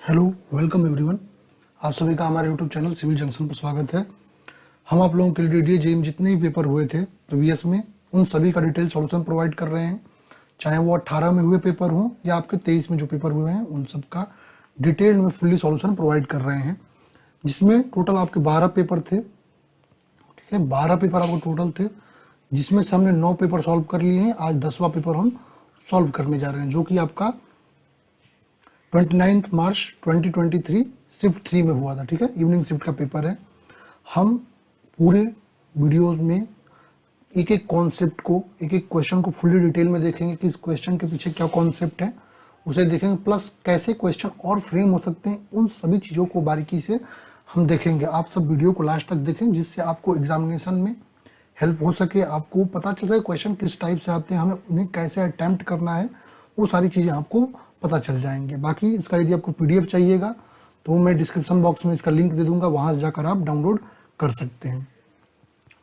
Hello, welcome everyone. आप सभी का हमारे यूट्यूब चैनल सिविल जंक्शन पर स्वागत है। हम आप लोगों के लिए DDA JEE जितने भी पेपर हुए थे प्रीवियस में, उन सभी का डिटेल सॉल्यूशन प्रोवाइड कर रहे हैं। चाहे वो 18 में हुए पेपर हों या आपके 23 में जो पेपर हुए हैं, उन सब का डिटेल में फुल्ली सॉल्यूशन प्रोवाइड कर रहे हैं, जिसमें टोटल आपके 12 पेपर थे। ठीक है, 12 पेपर आपको टोटल थे, जिसमें से हमने 9 पेपर सॉल्व कर लिए हैं। आज 10वां पेपर हम सॉल्व करने जा रहे हैं, जो कि आपका 29 मार्च 2023 शिफ्ट 3 में हुआ था। ठीक है, इवनिंग शिफ्ट का पेपर है। हम पूरे वीडियोस में एक एक कॉन्सेप्ट को, एक एक क्वेश्चन को फुल्ली डिटेल में देखेंगे कि इस क्वेश्चन के पीछे क्या कॉन्सेप्ट है, उसे देखेंगे, प्लस कैसे क्वेश्चन और फ्रेम हो सकते हैं, उन सभी चीज़ों को बारीकी से हम देखेंगे। आप सब वीडियो को लास्ट तक देखें, जिससे आपको एग्जामिनेशन में हेल्प हो सके, आपको पता चल सके क्वेश्चन किस टाइप से आते हैं, हमें उन्हें कैसे अटेम्प्ट करना है, वो सारी चीज़ें आपको पता चल जाएंगे। बाकी इसका यदि आपको PDF चाहिएगा तो मैं डिस्क्रिप्शन बॉक्स में इसका लिंक दे दूंगा, वहां से जाकर आप डाउनलोड कर सकते हैं।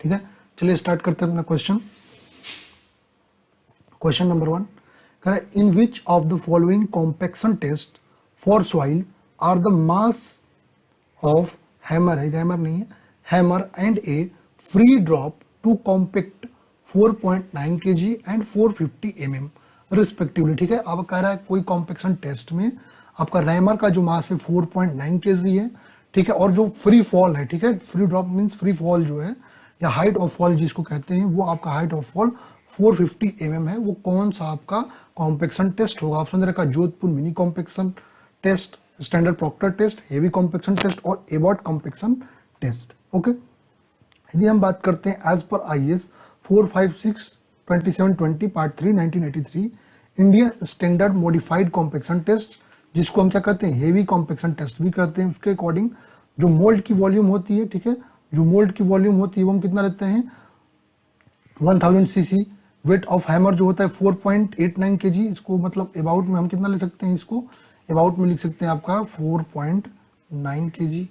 ठीक है, चलिए स्टार्ट करते हैं अपना क्वेश्चन। क्वेश्चन नंबर 1 कह रहा है, in which of the following compaction test for soil are the mass of hammer, है हैमर नहीं है, hammer and a free drop to compact 4.9 kg and 450 mm respectively. ठीक है, अब कह रहा है कोई कॉम्पेक्शन टेस्ट में आपका रैमर का जो मास है 4.9 kg है। ठीक है, और जो फ्री फॉल है, ठीक है, free drop means free fall जो है, या हाइट ऑफ फॉल जिसको कहते हैं, वो आपका हाइट ऑफ फॉल 450 mm है। वो कौन सा आपका कॉम्पेक्शन टेस्ट होगा? ऑप्शन दे रखा, Jodhpur mini compaction test, standard Proctor test, heavy compaction test और एबॉट कॉम्पेक्शन टेस्ट। ओके, यदि हम बात करते हैं एज पर IS 456/2720 part 3 1983 Indian standard modified compaction test, जिसको हम क्या कहते हैं, हेवी कॉम्पेक्शन टेस्ट भी कहते हैं, उसके अकॉर्डिंग जो मोल्ड की वॉल्यूम होती है, ठीक है, जो मोल्ड की वॉल्यूम होती है वो हम कितना लेते हैं, 1000 cc। वेट ऑफ हैमर जो होता है 4.89 kg। इसको मतलब अबाउट में हम कितना ले सकते हैं, इसको अबाउट में लिख सकते हैं आपका 4.9 kg।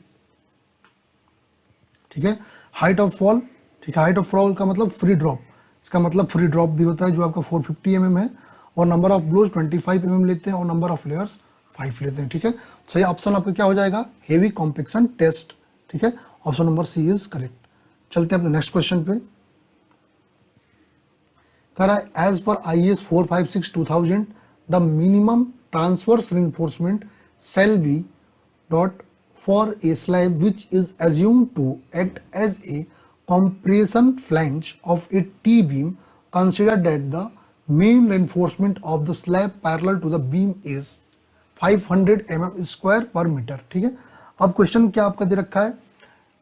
ठीक है, हाइट ऑफ फॉल, ठीक है, हाइट ऑफ फॉल का मतलब फ्री ड्रॉप, इसका मतलब फ्री ड्रॉप भी होता है जो आपका 450 mm है, और नंबर ऑफ ब्लोज 25 mm लेते हैं, और नंबर ऑफ लेयर्स 5 लेते हैं। ठीक है, सही ऑप्शन आपका क्या हो जाएगा, हेवी कॉम्पेक्शन टेस्ट। ठीक है, option number C is correct. चलते हैं अपने नेक्स्ट क्वेश्चन पे। कह रहा है, as per IS 456/2000 the minimum transverse reinforcement shall be not for a slab which is assumed to act as a compression flange of a T-beam, consider that the main reinforcement of the slab parallel to the beam is 500 mm square per meter। ठीक है, अब question क्या आपका दे रखा है,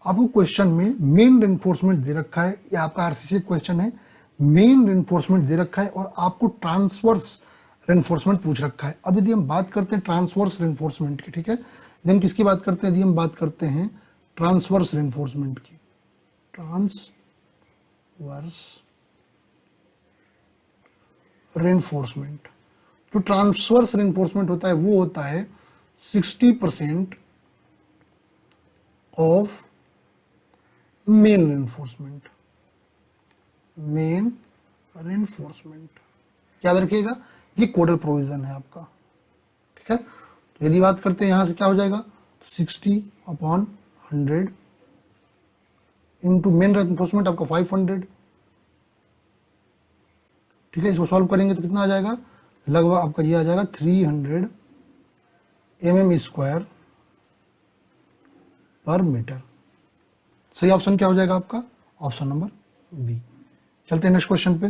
आपको question में main reinforcement दे रखा है, या आपका RCC क्वेश्चन है, मेन रेनफोर्समेंट दे रखा है और आपको ट्रांसवर्स रेनफोर्समेंट पूछ रखा है। अब यदि हम बात करते हैं ट्रांसवर्स रेनफोर्समेंट की, ठीक है, यदि हम किसकी बात करते हैं, यदि हम बात करते हैं ट्रांसवर्स रेनफोर्समेंट की, ट्रांसवर्स रेनफोर्समेंट, जो ट्रांसवर्स रेनफोर्समेंट होता है वो होता है 60% of main reinforcement. Main reinforcement याद रखिएगा, ये कोडल प्रोविजन है आपका। ठीक है, तो यदि बात करते हैं यहां से क्या हो जाएगा, 60/100 इंटू मेन रेनफोर्समेंट आपका 500। ठीक है, इसको सॉल्व करेंगे तो कितना आ जाएगा, लगभग आपका ये आ जाएगा 300 mm स्क्वायर पर मीटर। सही ऑप्शन क्या हो जाएगा आपका, ऑप्शन नंबर B। चलते हैं नेक्स्ट क्वेश्चन पे।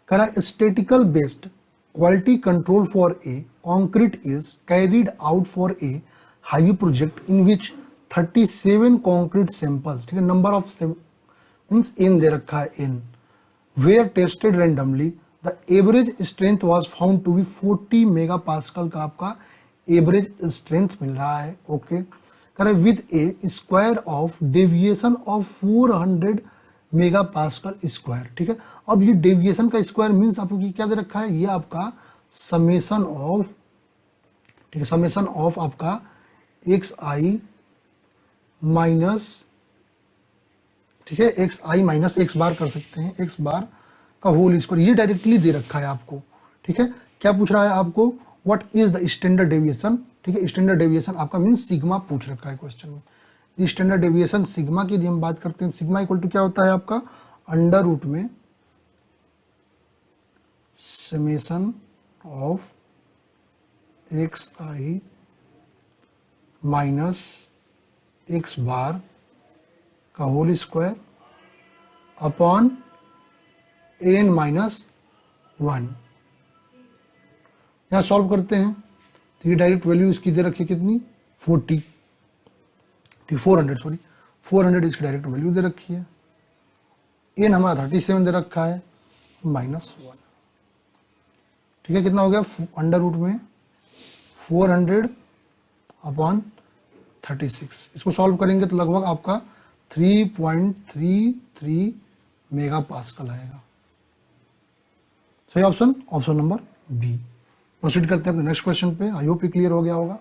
कह रहा है, statistical based quality control for a concrete is carried out for a highway project in which 37 concrete samples, ठीक है, number of मीन्स n दे रखा है n, were tested randomly, the average strength was found to be 40 megapascal का आपका average strength मिल रहा है। Okay, कह रहा है with A square of deviation of 400 megapascal square. ठीक है, अब ये डेविएशन का स्क्वायर मींस आपको क्या दे रखा है, ये आपका समेशन ऑफ, ठीक है, समेशन ऑफ आपका xi माइनस, ठीक है, xi माइनस x बार कर सकते हैं, x बार का होल स्क्वायर, ये डायरेक्टली दे रखा है आपको। ठीक है, क्या पूछ रहा है आपको, what is the standard deviation, ठीक है, स्टैंडर्ड डेविएशन आपका मीन्स सिग्मा पूछ रखा है क्वेश्चन में। स्टैंडर्ड डेविएशन सिग्मा की यदि हम बात करते हैं, सिग्मा इक्वल टू क्या होता है आपका अंडर रूट में summation of X I minus X bar का whole square upon N minus 1। यहाँ सॉल्व करते हैं तो ये डायरेक्ट वैल्यू इसकी दे रखी है कितनी 40, ठीक 400 सॉरी 400 इसकी डायरेक्ट वैल्यू दे रखी है। एन हमारा 37 दे रखा है -1, ठीक है, कितना हो गया अंडर रूट में 400 अपॉन 36। इसको सॉल्व करेंगे तो लगभग आपका 3.33 मेगा पास्कल आएगा। सही option, option number B. Proceed करते हैं अपने नेक्स्ट क्वेश्चन पे। आई होप क्लियर हो गया होगा।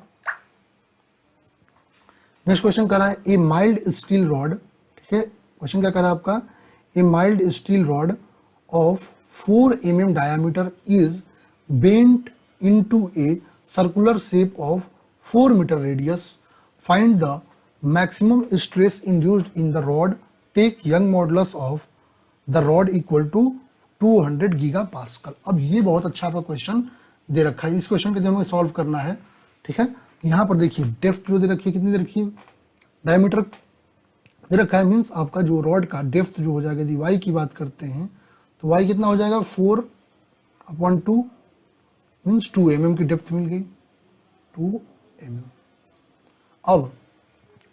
नेक्स्ट क्वेश्चन कह रहा है ए माइल्ड स्टील रॉड, ठीक है, क्वेश्चन क्या कह रहा है आपका a mild steel rod of 4 mm diameter is bent into a circular shape of 4 meter radius, find the maximum stress induced in the rod, take Young modulus of the rod equal to 200 giga pascal. अब ये बहुत अच्छा आपका question दे रखा है। इस question को हमें सॉल्व करना है, ठीक है। यहाँ पर देखिए डेप्थ जो दे रखी है कितनी दे रखी है, डायमीटर दे रखा है, मीन्स आपका जो रॉड का डेप्थ जो हो जाएगा, यदि वाई की बात करते हैं तो वाई कितना हो जाएगा 4/2 मीन्स 2 mm की डेप्थ मिल गई 2 mm। अब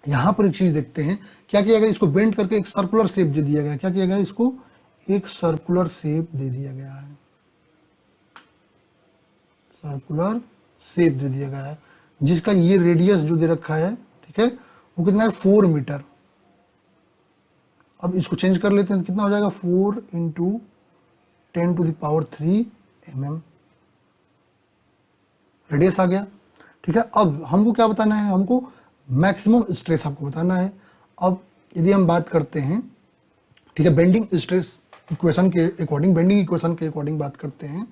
यहां पर एक चीज देखते हैं क्या किया गया, इसको बेंड करके एक सर्कुलर शेप दे दिया गया। क्या किया गया, इसको एक सर्कुलर शेप दे दिया गया है, सर्कुलर शेप दे दिया गया है, जिसका ये रेडियस जो दे रखा है, ठीक है, वो कितना है 4 मीटर। अब इसको चेंज कर लेते हैं तो कितना हो जाएगा 4 × 10⁻³ mm रेडियस आ गया, ठीक है। अब हमको क्या बताना है, हमको मैक्सिमम स्ट्रेस आपको बताना है। अब यदि हम बात करते हैं, ठीक है, बेंडिंग स्ट्रेस इक्वेशन के अकॉर्डिंग, बेंडिंग इक्वेशन के अकॉर्डिंग बात करते हैं।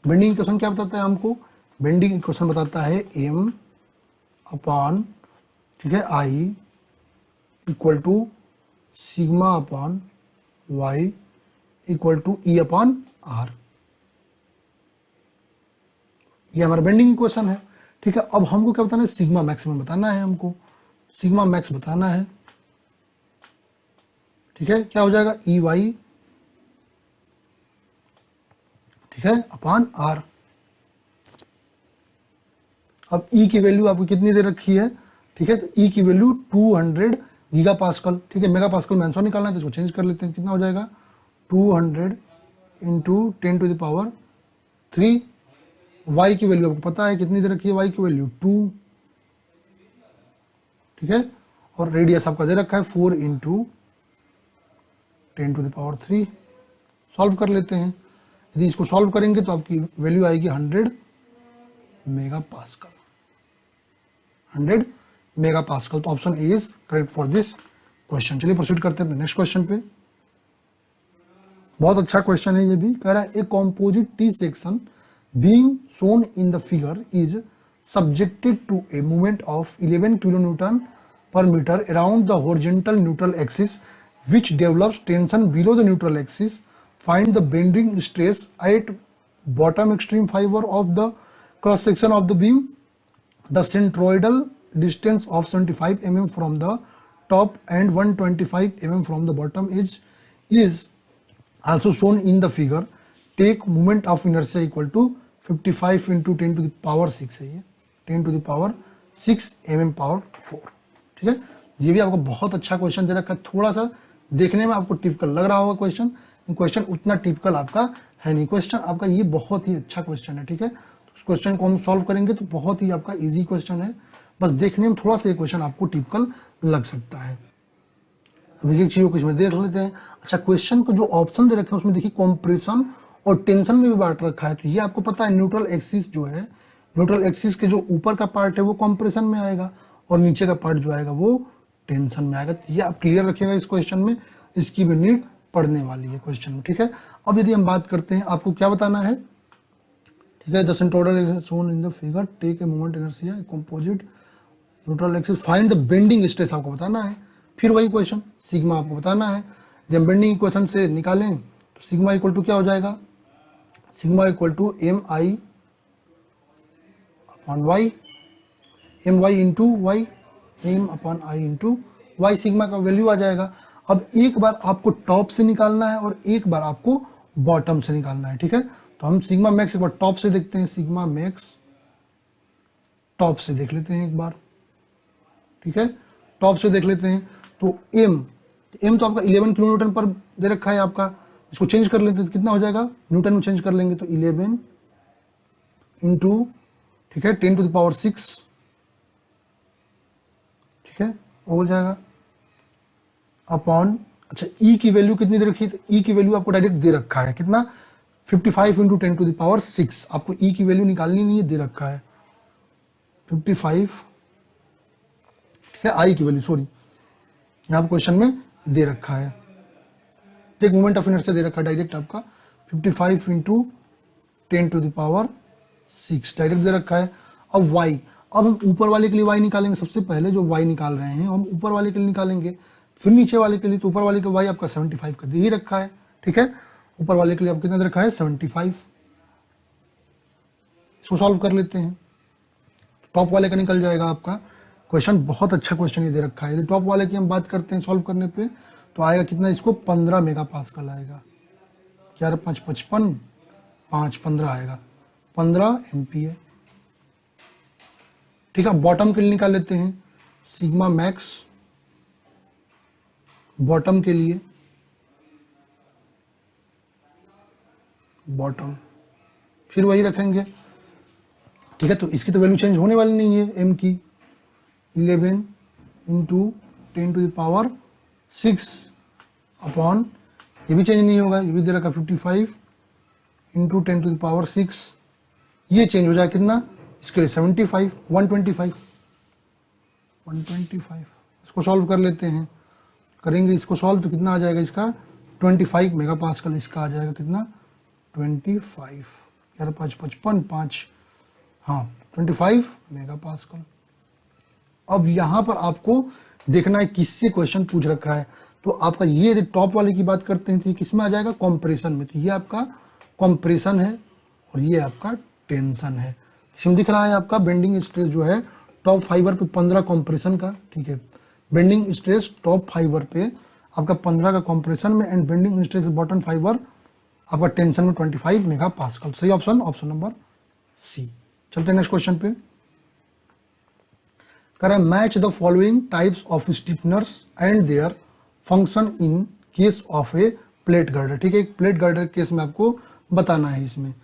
बेंडिंग इक्वेशन क्या बताता है हमको, बेंडिंग इक्वेशन बताता है m अपॉन, ठीक है, i equal to sigma upon y equal to E upon r। ये हमारा बेंडिंग इक्वेशन है, ठीक है। अब हमको क्या बताना है, सिग्मा मैक्सिमम बताना है, हमको सिग्मा मैक्स बताना है, ठीक है। क्या हो जाएगा EY, ठीक है, अपॉन R। अब E की वैल्यू आपको कितनी दे रखी है, ठीक है, तो E की वैल्यू 200 गीगा पास्कल, ठीक है, मेगा पास्कल में आंसर निकालना है तो इसको चेंज कर लेते हैं। कितना हो जाएगा 200 × 10⁻³ y की वैल्यू आपको पता है कितनी दे रखी है, y की वैल्यू 2, ठीक है, और रेडियस आपका दे रखा है 4 × 10⁻³ सॉल्व कर लेते हैं। यदि इसको सॉल्व करेंगे तो आपकी वैल्यू आएगी 100 मेगा पास्कल, 100 मेगा पास्कल। तो option A is correct for this question. चलिए प्रोसीड करते हैं नेक्स्ट क्वेश्चन पे। बहुत अच्छा क्वेश्चन है ये भी। कह रहा है a composite T section being shown in the figure is subjected to a moment of 11 kilonewton per meter around the horizontal neutral axis, which develops tension below the neutral axis. Find the bending stress at bottom extreme fiber of the cross section of the beam. The centroidal distance of 75 mm from the top and 125 mm from the bottom edge is also shown in the figure. Take moment of inertia equal to 55 × 10⁻⁶ है ये, 10⁻⁶ mm⁴, ठीक है। ये भी आपको बहुत अच्छा question दे रखा है। थोड़ा सा देखने में आपको टिपिकल लग रहा होगा क्वेश्चन, क्वेश्चन उतना टिपिकल आपका है नहीं। क्वेश्चन आपका ये बहुत ही अच्छा क्वेश्चन है, ठीक है। तो इस क्वेश्चन को हम सॉल्व करेंगे तो बहुत ही आपका इजी क्वेश्चन है, बस देखने में थोड़ा सा ये क्वेश्चन आपको टिपिकल लग सकता है। अब एक चीज़ों को इसमें देख लेते हैं। अच्छा, क्वेश्चन को जो ऑप्शन दे रखे हैं उसमें देखिए कॉम्प्रेशन और टेंशन में भी बांट रखा है। तो ये आपको पता है न्यूट्रल एक्सिस जो है, न्यूट्रल एक्सिस के जो ऊपर का पार्ट है वो कॉम्प्रेशन में आएगा और नीचे का पार्ट जो आएगा वो टेंशन में आएगा। तो ये आप क्लियर रखिएगा इस क्वेश्चन में, इसकी भी नीड पढ़ने वाली है क्वेश्चन में, ठीक है। अब यदि हम बात करते हैं, आपको क्या बताना है, ठीक ठीक है। The centroidal axis shown in the figure take a moment inertia composite neutral axis, find the bending stress आपको बताना है। फिर वही क्वेश्चन, सिग्मा आपको बताना है। जब बेंडिंग इक्वेशन से निकालें तो सिग्मा इक्वल टू क्या हो जाएगा, sigma equal to M I upon Y, M Y into Y, M upon I into Y, sigma का वैल्यू आ जाएगा। अब एक बार आपको टॉप से निकालना है और एक बार आपको बॉटम से निकालना है। ठीक है, तो हम सिग्मा मैक्स एक बार टॉप से देखते हैं, सिग्मा मैक्स टॉप से देख लेते हैं एक बार। ठीक है, टॉप से देख लेते हैं। तो एम तो आपका 11 किलो न्यूटन पर दे रखा है आपका, इसको चेंज कर लेते हैं तो कितना हो जाएगा, न्यूटन में चेंज कर लेंगे तो 11 इंटू, ठीक है, 10⁶, ठीक है, हो जाएगा अपॉन, अच्छा ई की वैल्यू कितनी दे रखी है, तो ई की वैल्यू आपको डायरेक्ट दे रखा है कितना, 55 इंटू 10⁶, आपको ई की वैल्यू निकालनी नहीं है, दे रखा है 55, ठीक है, आई की वैल्यू, सॉरी यहाँ पर क्वेश्चन में दे रखा है, एक मोमेंट ऑफ इनर्शिया दे रखा है डायरेक्ट आपका 55 इंटू 10⁶ डायरेक्ट दे रखा है। अब y, अब हम ऊपर वाले के लिए y निकालेंगे, सबसे पहले जो y निकाल रहे हैं हम ऊपर वाले के लिए निकालेंगे, फिर नीचे वाले के लिए। तो ऊपर वाले का y आपका 75 का दे ही रखा है। ठीक है, ऊपर वाले के लिए आप कितना दे रखा है, 75। इसको सॉल्व कर लेते हैं, टॉप वाले का निकल जाएगा आपका। क्वेश्चन बहुत अच्छा क्वेश्चन ये दे रखा है। यदि टॉप वाले की हम बात करते हैं सॉल्व करने पे तो आएगा कितना, इसको 15 मेगा पास्कल आएगा, 4 5 55, 5 15 आएगा, 15 एमपीए। ठीक है, बॉटम के लिए निकाल लेते हैं, सिग्मा मैक्स बॉटम के लिए, बॉटम फिर वही रखेंगे। ठीक है, तो इसकी तो वैल्यू चेंज होने वाली नहीं है, एम की 11 इंटू 10⁶ अपॉन, ये भी चेंज नहीं होगा, ये भी दे रखा 55 इंटू 10⁶, ये चेंज हो जाए कितना, इसके लिए 75, 125, इसको सॉल्व कर लेते हैं, करेंगे इसको सॉल्व तो कितना आ जाएगा इसका 25 मेगा पास्कल, इसका आ जाएगा कितना 25, 11 5 55, 5 हाँ 25 मेगा पास्कल। अब यहाँ पर आपको देखना है किससे क्वेश्चन पूछ रखा है। तो आपका ये टॉप वाले की बात करते हैं तो ये किस में आ जाएगा, कॉम्प्रेशन में। तो ये आपका कॉम्प्रेशन है और ये आपका टेंशन है। इसमें दिख रहा है आपका बेंडिंग स्ट्रेस जो है टॉप फाइबर पे 15 कॉम्प्रेशन का, ठीक है, बेंडिंग स्ट्रेस टॉप फाइबर पे आपका 15 का कॉम्प्रेशन में and bending stress bottom fibre आपका टेंशन में 25 मेगा पास्कल। सही ऑप्शन, ऑप्शन नंबर सी। चलते हैं नेक्स्ट क्वेश्चन पे। करें match the following types of stiffeners and their function in case of a plate girder. ठीक है, एक प्लेट गर्डर केस में आपको बताना है, इसमें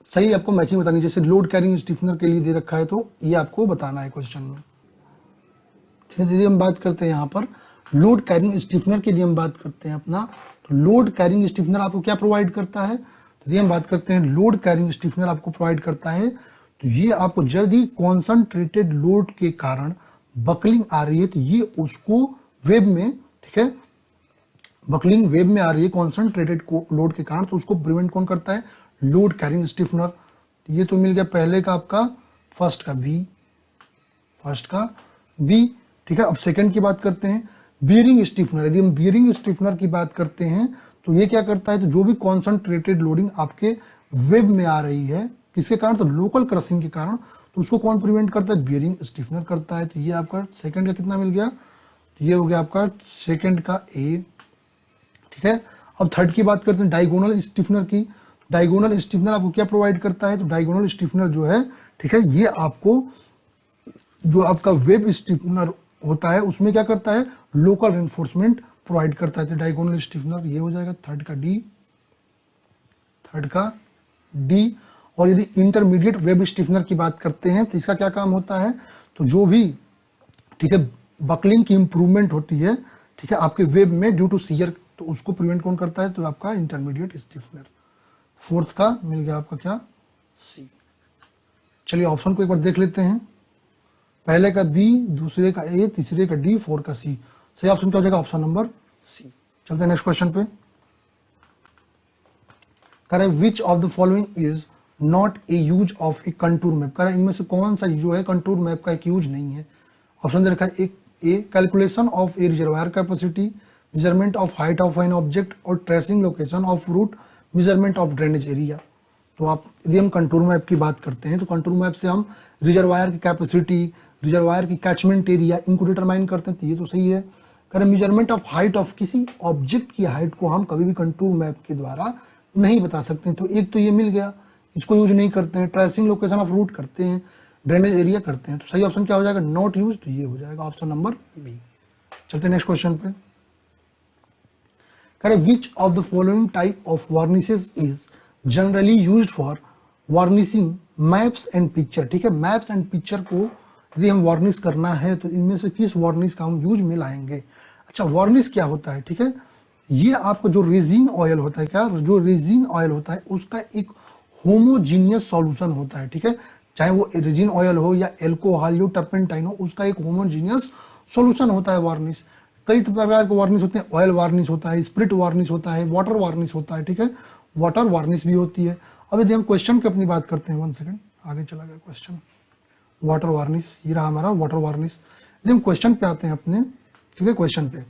सही आपको मैचिंग बतानी है। जैसे लोड कैरिंग स्टिफनर के लिए दे रखा है तो ये आपको बताना है क्वेश्चन में। ठीक है, यदि हम बात करते हैं यहाँ पर लोड कैरिंग स्टिफनर के लिए हम बात करते हैं अपना, तो लोड कैरिंग स्टिफनर आपको क्या प्रोवाइड करता है, तो यदि हम बात करते हैं लोड कैरिंग स्टिफनर आपको प्रोवाइड करता है, तो ये आपको जल्द ही कॉन्सनट्रेटेड लोड के कारण बकलिंग आ रही है तो ये उसको वेब में, ठीक है, बकलिंग वेब में आ रही है कॉन्सनट्रेटेड लोड के कारण, तो उसको प्रिवेंट कौन करता है, लोड कैरिंग स्टिफनर। ये तो मिल गया पहले का आपका, फर्स्ट का बी, ठीक है। अब सेकंड की बात करते हैं बियरिंग स्टिफनर। यदि हम बियरिंग स्टिफनर की बात करते हैं तो ये क्या करता है, तो जो भी कॉन्सनट्रेटेड लोडिंग आपके वेब में आ रही है किसके कारण, तो लोकल क्रशिंग के कारण, तो उसको कौन प्रिवेंट करता है, बियरिंग स्टिफनर करता है। तो ये आपका सेकंड का कितना मिल गया, तो ये हो गया आपका सेकंड का ए। ठीक है, अब थर्ड की बात करते हैं डायगोनल स्टिफनर की। डायगोनल स्टिफनर आपको क्या प्रोवाइड करता है, तो डायगोनल स्टिफनर जो है, ठीक है, ये आपको जो आपका वेब स्टिफनर होता है उसमें क्या करता है, लोकल रेनफोर्समेंट प्रोवाइड करता है। तो डायगोनल स्टिफनर ये हो जाएगा थर्ड का डी। और यदि इंटरमीडिएट वेब स्टिफनर की बात करते हैं तो इसका क्या काम होता है, तो जो भी, ठीक है, बकलिंग की इंप्रूवमेंट होती है, ठीक है, आपके वेब में ड्यू टू शियर, तो उसको प्रिवेंट कौन करता है, तो आपका इंटरमीडिएट स्टिफनर। फोर्थ का मिल गया आपका क्या, सी। चलिए ऑप्शन को एक बार देख लेते हैं, पहले का बी, दूसरे का ए, तीसरे का डी, फोर का सी। सही ऑप्शन क्या हो जाएगा, ऑप्शन नंबर सी। चलते हैं नेक्स्ट क्वेश्चन पे। करें which of the following is not A use of A contour map. कह रहा है इनमें से कौन सा जो है कंटूर मैप का एक यूज नहीं है। ऑप्शन दे रखा है एक a calculation of a reservoir capacity, measurement of height of an object और tracing location of route, measurement of drainage area. तो आप यदि हम कंटूर मैप की बात करते हैं तो कंटूर मैप से हम रिजर्वायर की कैपेसिटी, रिजर्वायर की कैचमेंट एरिया, इनको डिटरमाइन करते हैं, तो ये तो सही है। कह रहे मेजरमेंट ऑफ हाइट ऑफ किसी ऑब्जेक्ट की हाइट को हम कभी भी कंटूर मैप के द्वारा नहीं बता सकते, तो एक तो ये मिल गया, इसको यूज नहीं करते हैं। ट्रेसिंग लोकेशन ऑफ रूट करते हैं, ड्रेनेज एरिया करते हैं, तो सही ऑप्शन क्या हो जाएगा, नॉट यूज, तो ये हो जाएगा ऑप्शन नंबर बी। चलते हैं नेक्स्ट क्वेश्चन पे। कह रहे विच of the following type of varnishes is generally used for varnishing maps and picture. ठीक है, मैप्स एंड पिक्चर को यदि हम वार्निश करना है तो इनमें से किस वार्निश का हम यूज में लाएंगे। अच्छा, वार्निश क्या होता है, ठीक है, ये आपका जो रेजिन ऑयल होता है, क्या जो रेजिन ऑयल होता है उसका एक होमोजीनियस सॉल्यूशन होता है। ठीक है, चाहे वो रेजिन ऑयल हो या एल्कोहल हो, टर्पेंटाइन हो, उसका एक होमोजीनियस सॉल्यूशन होता है वार्निश। कई प्रकार के वार्निश होते हैं, ऑयल वार्निश होता है, स्प्रिट वार्निश होता है, वाटर वार्निश होता है। ठीक है, वाटर वार्निश भी होती है। अब यदि हम क्वेश्चन की अपनी बात करते हैं, 1 सेकंड आगे चला गया क्वेश्चन, वाटर वार्निश, ये रहा हमारा वाटर वार्निश। यदि हम क्वेश्चन पे आते हैं अपने, ठीक है, क्वेश्चन पे,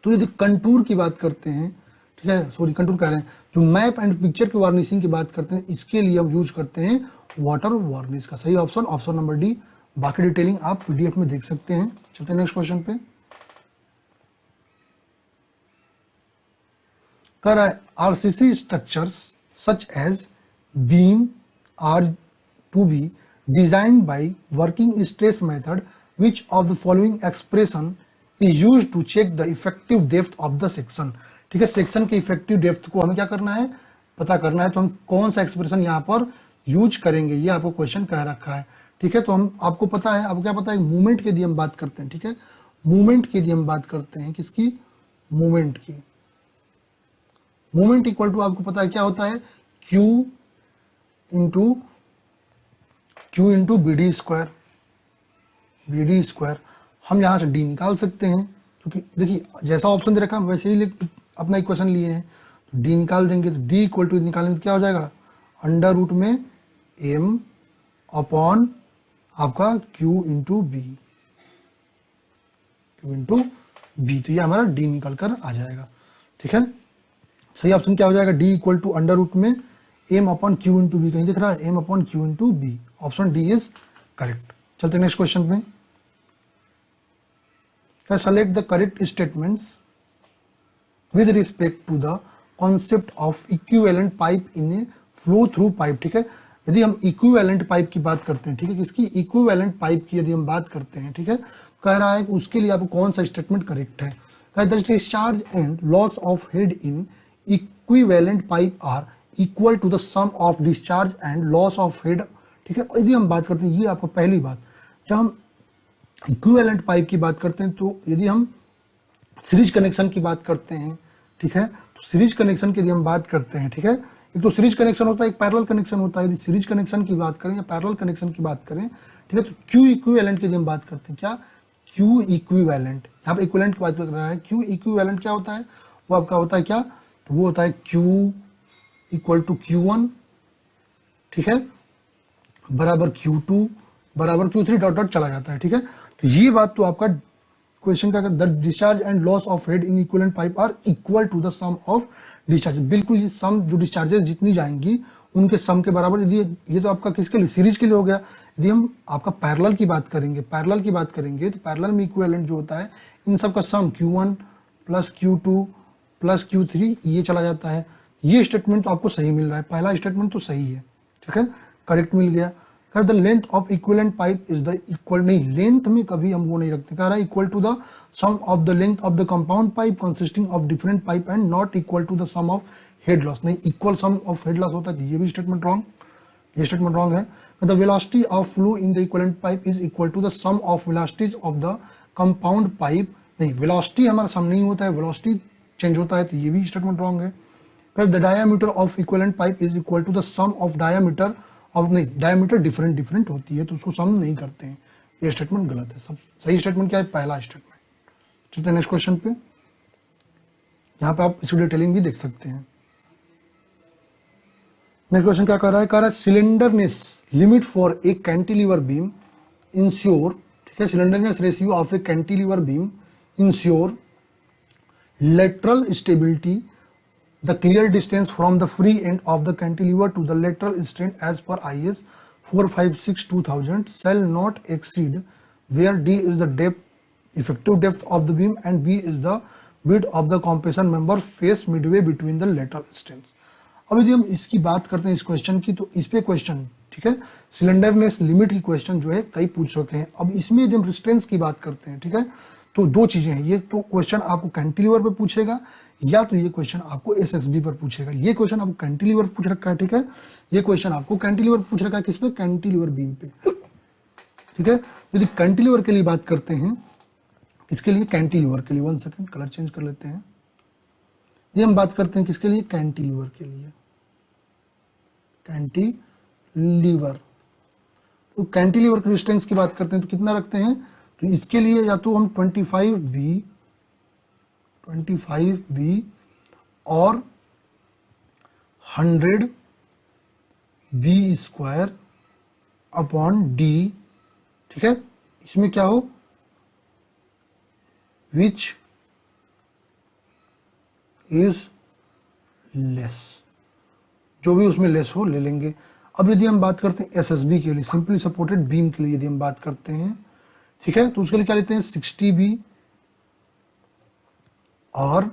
तो यदि कंटूर की बात करते हैं, ठीक है, सॉरी कंटूर कह रहे हैं, जो मैप एंड पिक्चर की वार्निशिंग की बात करते हैं, इसके लिए हम यूज करते हैं वाटर वार्निश का सही ऑप्शन ऑप्शन नंबर डी। बाकी डिटेलिंग आप पीडीएफ में देख सकते हैं। चलते हैं नेक्स्ट क्वेश्चन पे। कह रहा है RCC structures such as beam are to be designed by working stress method, which of the following expression is used to check the effective depth of the section. ठीक है, सेक्शन के effective depth को हमें क्या करना है, पता करना है, तो हम कौन सा एक्सप्रेशन यहाँ पर यूज करेंगे, ये आपको क्वेश्चन कह रखा है। ठीक है, तो हम आपको पता है, आपको क्या पता है, मूवमेंट के यदि हम बात करते हैं, ठीक है, मूवमेंट की यदि हम बात करते हैं, किसकी, मूवमेंट की, मूवमेंट इक्वल टू आपको पता है क्या होता है, Q into B D square, B D square. हम यहां से डी निकाल सकते हैं, क्योंकि देखिए जैसा ऑप्शन दे रखा है वैसे ही अपना इक्वेशन लिए हैं, तो डी निकाल देंगे, तो डी इक्वल टू निकालेंगे तो क्या हो जाएगा, अंडर रूट में एम अपॉन आपका क्यू इंटू बी, तो ये हमारा डी निकल कर आ जाएगा। ठीक है, सही ऑप्शन क्या हो जाएगा, D equal to under root में M upon Q into B, कहीं दिख रहा है, M upon Q into B, option D is correct. चलते नेक्स्ट क्वेश्चन में। Select the correct statements with respect to the concept of equivalent pipe in a flow through pipe. ठीक है, यदि हम इक्विवेलेंट पाइप की बात करते हैं, ठीक है, किसकी, इक्विवेलेंट पाइप की यदि हम बात करते हैं, ठीक है, कह रहा है कि उसके लिए आपको कौन सा स्टेटमेंट करेक्ट है। The discharge and loss of head in equivalent pipe are equal to the sum of discharge and loss of head. ठीक है, यदि हम बात करते हैं, ये आपको पहली बात, जब हम इक्विवेलेंट पाइप की बात करते हैं, तो यदि हम सीरीज कनेक्शन की बात करते हैं, ठीक है, तो सीरीज कनेक्शन की यदि हम बात करते हैं, ठीक है, एक तो सीरीज कनेक्शन होता है, एक पैरेलल कनेक्शन होता है। यदि सीरीज कनेक्शन की बात करें या पैरेलल कनेक्शन की बात करें, ठीक है, तो क्यू इक्विवेलेंट की यदि हम बात करते हैं, क्या, क्यू इक्विवेलेंट, यहाँ पे इक्विवेलेंट की बात कर रहा है, क्यू इक्विवेलेंट क्या होता है, वो आपका होता है क्या, तो वो होता है क्यू इक्वल टू Q1, ठीक है, बराबर Q2 बराबर Q3 डॉट डॉट चला जाता है। ठीक है, तो ये बात तो आपका क्वेश्चन का, the discharge and loss of head in equivalent pipe are equal to the sum of discharge, बिल्कुल ये सम जो डिस्चार्जेस जितनी जाएंगी उनके सम के बराबर। यदि ये तो आपका किसके लिए, सीरीज के लिए हो गया। यदि हम आपका पैरेलल की बात करेंगे, पैरेलल की बात करेंगे, तो पैरेलल में इक्विवेलेंट जो होता है इन सब का सम Q1 plus Q2 plus Q3 ये चला जाता है। ये स्टेटमेंट तो आपको सही मिल रहा है, पहला स्टेटमेंट तो सही है, ठीक है, करेक्ट मिल गया। The length of equivalent pipe is the equal, नहीं, लेंथ में कभी हम वो नहीं रखते, कह रहा है equal to the sum of the length of the compound pipe consisting of different pipe and not equal to the sum of head loss, नहीं, equal sum of head loss होता है, ये भी स्टेटमेंट रॉन्ग, ये statement wrong है। The velocity of flow in the equivalent pipe is equal to the sum of velocities of the compound pipe, नहीं, velocity हमारा sum नहीं होता है, वेलोसिटी चेंज होता है, तो ये भी स्टेटमेंट रॉन्ग है। The diameter of equivalent pipe is equal to the sum of diameter of, नहीं, diameter डिफरेंट होती है, तो उसको सम नहीं करते हैं, ये स्टेटमेंट गलत है। सब सही स्टेटमेंट क्या है, पहला स्टेटमेंट। चलते हैं नेक्स्ट क्वेश्चन पे, यहाँ पे आप इसकी डिटेलिंग भी देख सकते हैं। नेक्स्ट क्वेश्चन क्या कह रहा है slenderness limit for a cantilever beam ensure, ठीक है, slenderness ratio of A cantilever beam ensure lateral stability, the clear distance from the free end of the cantilever to the lateral strand as per IS 456-2000 shall not exceed where D is the depth, effective depth of the beam and B is the width of the compression member face midway between the lateral strands. अब यदि हम इसकी बात करते हैं इस question की, तो इस पे क्वेश्चन, ठीक है, सिलेंडरनेस लिमिट की क्वेश्चन जो है कई पूछ रखे हैं. अब इसमें यदि हम रेजिस्टेंस की बात करते हैं, ठीक है, तो दो चीजें हैं, ये तो क्वेश्चन आपको कैंटिलीवर पे पूछेगा या तो ये क्वेश्चन आपको एसएसबी पर पूछेगा. ये क्वेश्चन आपको कैंटिलीवर पूछ रखा है, ठीक है, ये क्वेश्चन आपको कैंटिलीवर पूछ रखा है, किस पे, कैंटिलीवर बीम पे, ठीक है. यदि कैंटिलीवर के लिए बात करते हैं, किसके लिए, कैंटिलीवर के लिए, 1 सेकंड कलर चेंज कर लेते हैं. ये हम बात करते हैं किसके लिए, कैंटिलीवर के लिए, कैंटिलीवर. तो कैंटिलीवर के डिस्टेंस की बात करते हैं तो कितना रखते हैं, तो इसके लिए या तो हम 25B और 100B² अपॉन डी, ठीक है, इसमें क्या हो, विच इज लेस, जो भी उसमें लेस हो ले लेंगे. अब यदि हम बात करते हैं एसएसबी के लिए, सिंपली सपोर्टेड बीम के लिए यदि हम बात करते हैं, ठीक है, तो उसके लिए क्या लेते हैं, 60B और,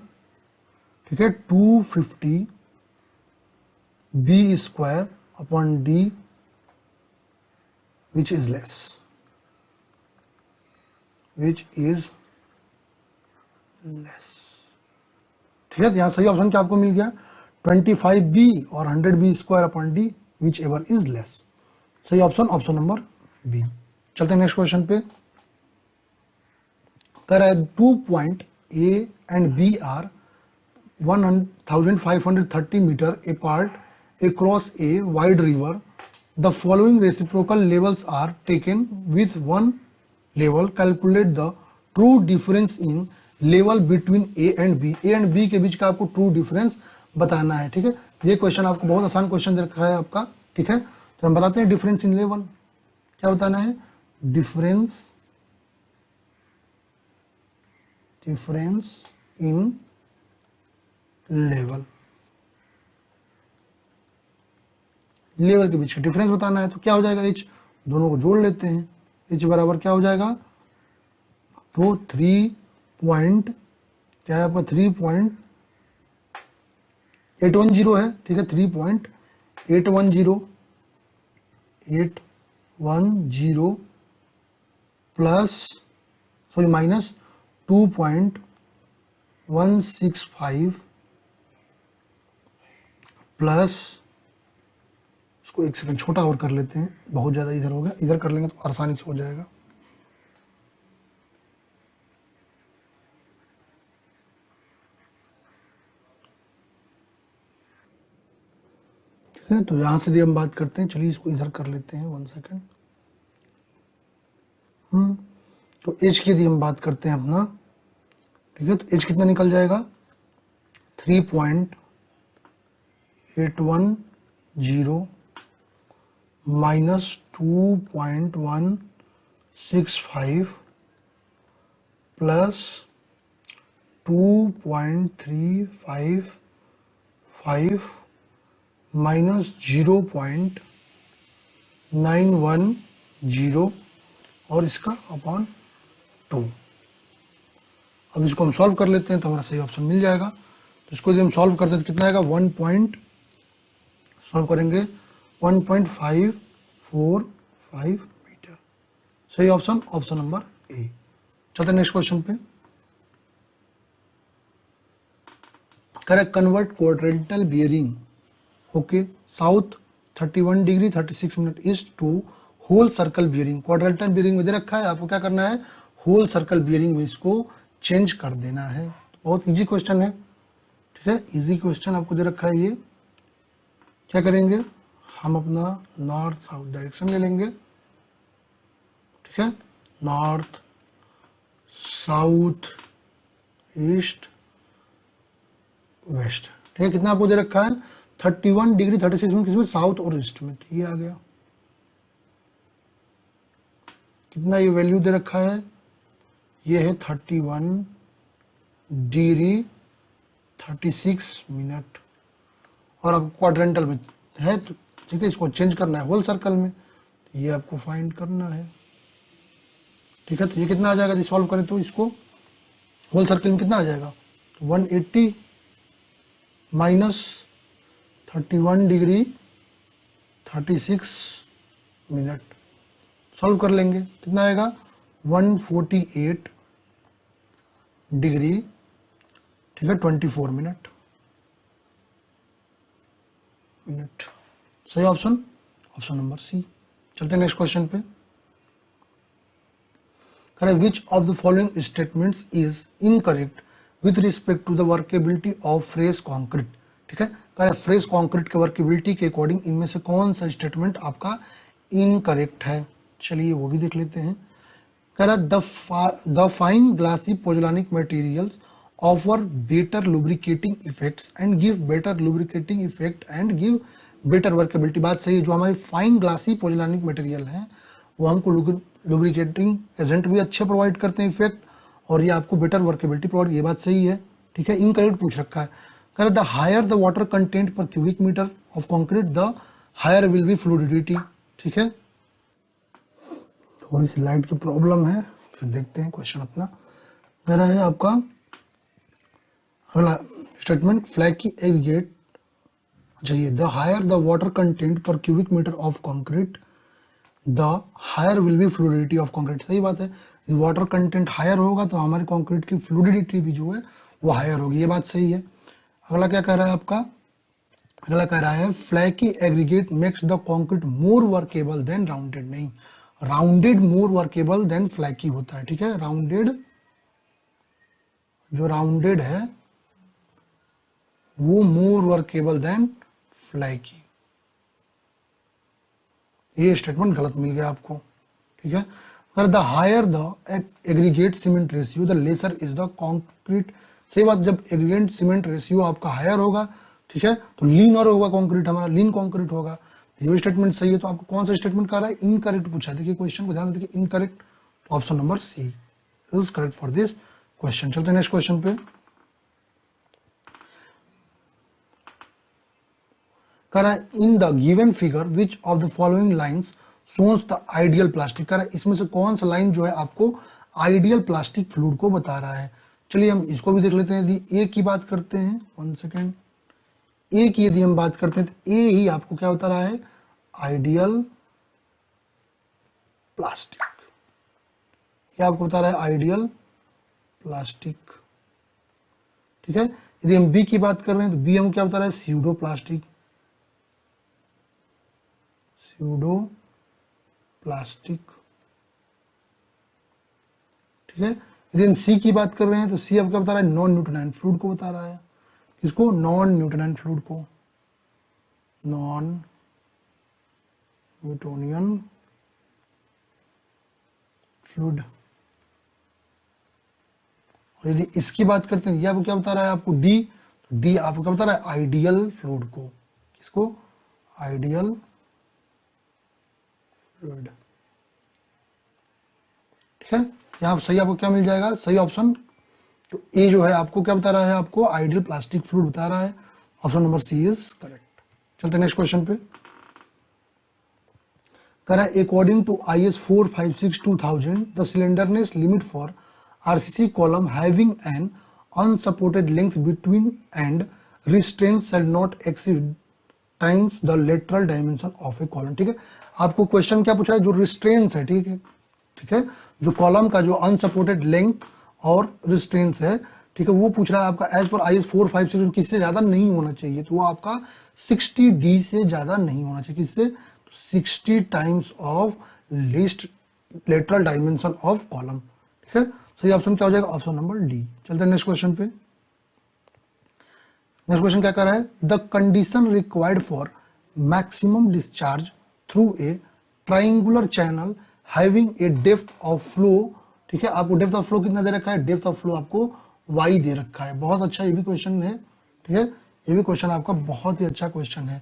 ठीक है, 250B² upon D which is less, which is less, ठीक है. यहां सही ऑप्शन क्या आपको मिल गया, 25B और 100B² upon D whichever is less. सही ऑप्शन ऑप्शन नंबर बी. चलते हैं नेक्स्ट क्वेश्चन पे. कह रहा है 2 point A and B are 1530 meter apart across a wide river. The following reciprocal levels are taken with one level. Calculate the true difference in level between A and B. A and B के बीच का आपको true difference बताना है, ठीक है. ये question आपको बहुत आसान क्वेश्चन दे रखा है आपका, ठीक है. तो हम बताते हैं डिफरेंस इन लेवल, क्या बताना है, डिफरेंस इन लेवल, लेवल के बीच का डिफरेंस बताना है. तो क्या हो जाएगा, एच, दोनों को जोड़ लेते हैं, एच बराबर क्या हो जाएगा, तो 3 पॉइंट, क्या है आपका, 3.810 है, ठीक है, 3.810 प्लस, सॉरी, माइनस 2.165 प्लस, इसको एक सेकंड छोटा और कर लेते हैं, बहुत ज़्यादा इधर हो गया, इधर कर लेंगे तो आसानी से हो जाएगा. ठीक है, तो यहाँ से भी हम बात करते हैं, चलिए इसको इधर कर लेते हैं, 1 सेकंड. तो एच की यदि हम बात करते हैं अपना, ठीक है, तो एच कितना निकल जाएगा, 3.810 माइनस 2.165 प्लस 2.355 माइनस 0.910 और इसका अपॉन 2. अब इसको हम सॉल्व कर लेते हैं तो हमारा सही ऑप्शन मिल जाएगा. तो इसको यदि हम सॉल्व करते हैं तो कितना आएगा, 1.545 मीटर. सही ऑप्शन ऑप्शन नंबर ए. चलते हैं नेक्स्ट क्वेश्चन पे. Correct convert quadrantal bearing, okay, south 31 degree 36 minute east to whole circle bearing. Quadrantal bearing में दे रखा है, आपको क्या करना है, होल सर्कल बियरिंग में इसको चेंज कर देना है. बहुत इजी क्वेश्चन है, ठीक है, इजी क्वेश्चन आपको दे रखा है. ये क्या करेंगे, हम अपना नॉर्थ साउथ डायरेक्शन ले लेंगे, ठीक है, नॉर्थ साउथ ईस्ट वेस्ट, ठीक है. कितना आपको दे रखा है, 31 डिग्री 36 मिनट किसमें, साउथ और ईस्ट में, तो ये आ गया। कितना ये वैल्यू दे रखा है, ये है 31 डिग्री 36 मिनट, और अब क्वाड्रेंटल में है, तो ठीक है, इसको चेंज करना है होल सर्कल में, तो ये आपको फाइंड करना है। ठीक है, तो ये कितना आ जाएगा, सॉल्व करें तो इसको होल सर्कल में कितना आ जाएगा, तो 180 माइनस 31 डिग्री 36 मिनट, सॉल्व कर लेंगे, कितना आएगा 148 डिग्री, ठीक है 24 मिनट। सही ऑप्शन, ऑप्शन नंबर सी। चलते हैं नेक्स्ट क्वेश्चन पे। करें which of the following statements is incorrect with respect to the workability of fresh concrete. ठीक है, करें फ्रेश कॉन्क्रीट के वर्केबिलिटी के अकॉर्डिंग इनमें से कौन सा स्टेटमेंट आपका इनकरेक्ट है। चलिए वो भी देख लेते हैं। कह रहा the fine glassy pozzolanic materials offer better lubricating effects and give better lubricating effect and give better workability. बात सही है, जो हमारी फाइन ग्लासी पोजोलानिक मटेरियल हैं वो हमको लुब्रिकेटिंग एजेंट भी अच्छे प्रोवाइड करते हैं इफेक्ट, और ये आपको बेटर वर्केबिलिटी प्रोवाइड, ये बात सही है। ठीक है, इनकरेक्ट पूछ रखा है। कह रहा the higher the water content per cubic metre of concrete the higher will be fluidity. ठीक है, थोड़ी सी लाइट की प्रॉब्लम है, फिर देखते हैं क्वेश्चन अपना। कह रहा है आपका अगला स्टेटमेंट, फ्लैकी एग्रीगेट, अच्छा ये the higher the water content per cubic metre of concrete the higher will be fluidity of concrete. सही बात है, वाटर कंटेंट हायर होगा तो हमारे कंक्रीट की फ्लूइडिटी भी जो है वो हायर होगी, ये बात सही है। अगला क्या कह रहा है आपका, अगला कह रहा है flaky aggregate makes the concrete more workable than rounded. नहीं, rounded more workable than flaky होता है। ठीक है, राउंडेड, जो राउंडेड है वो मोर वर्केबल देन फ्लैकी। ये स्टेटमेंट गलत मिल गया आपको। ठीक है, अगर the higher the aggregate cement ratio the lesser is the concrete. सही बात, जब एग्रीगेट सीमेंट रेशियो आपका हायर होगा, ठीक है, तो लीन और होगा कंक्रीट, हमारा लीन कंक्रीट होगा। ये स्टेटमेंट सही है, तो आपको कौन सा स्टेटमेंट कर रहा है, इनकरेक्ट पूछा है। देखिए क्वेश्चन को ध्यान से देखिए, incorrect, option number C is correct for this question. चलते हैं नेक्स्ट क्वेश्चन पे। करा in the given figure which of the following lines शोन्स द आइडियल प्लास्टिक। करा इसमें से कौन सा लाइन जो है आपको आइडियल प्लास्टिक फ्लूइड को बता रहा है। चलिए हम इसको भी देख लेते हैं। यदि ए की बात करते हैं, 1 सेकेंड, ए की यदि हम बात करते हैं तो ए ही आपको क्या बता रहा है, आइडियल प्लास्टिक। ये आपको बता रहा है आइडियल प्लास्टिक। ठीक है, यदि हम बी की बात कर रहे हैं तो बी हमको क्या बता रहा है, स्यूडो प्लास्टिक, स्यूडो प्लास्टिक। ठीक है, यदि हम सी की बात कर रहे हैं तो सी अब क्या बता रहा है, नॉन न्यूटोनाइन फ्लूइड को बता रहा है। किसको, नॉन न्यूटोनाइन फ्लूइड को, नॉन न्यूटोनियन फ्लूइड। और यदि इसकी बात करते हैं, ये आपको क्या बता रहा है, आपको डी, तो डी आपको क्या बता रहा है, आइडियल फ्लूइड को। किसको, आइडियल फ्लूइड। ठीक है, यहां सही आपको क्या मिल जाएगा, सही ऑप्शन, तो ए जो है आपको क्या बता रहा है, आपको आइडियल प्लास्टिक फ्लूइड बता रहा है। Option number C is correct. चलते हैं नेक्स्ट क्वेश्चन पे। करा according to IS 456/2000 the slenderness limit for RCC column having an unsupported length between end restraint shall not exceed times the lateral dimension of a column. ठीक है, आपको question क्या पूछा है, जो रिस्ट्रेंस है, ठीक है, ठीक है, जो कॉलम का जो अनसपोर्टेड लेंथ और रिस्ट्रेंस है, ठीक है, वो पूछ रहा है आपका एज पर IS 456 किससे ज्यादा नहीं होना चाहिए, तो वो आपका 60D से ज्यादा नहीं होना चाहिए। किससे, 60 times of least lateral dimension of column. ठीक है, सही ऑप्शन क्या हो जाएगा, ऑप्शन नंबर डी। चलते हैं नेक्स्ट क्वेश्चन पे। नेक्स्ट क्वेश्चन क्या कर रहा है, the condition required for maximum discharge through a triangular channel having a depth of flow. ठीक है, आपको डेप्थ ऑफ फ्लो कितना दे रखा है, डेप्थ ऑफ फ्लो आपको y दे रखा है। बहुत अच्छा ये भी क्वेश्चन है। ठीक है, ये भी क्वेश्चन आपका बहुत ही अच्छा क्वेश्चन है।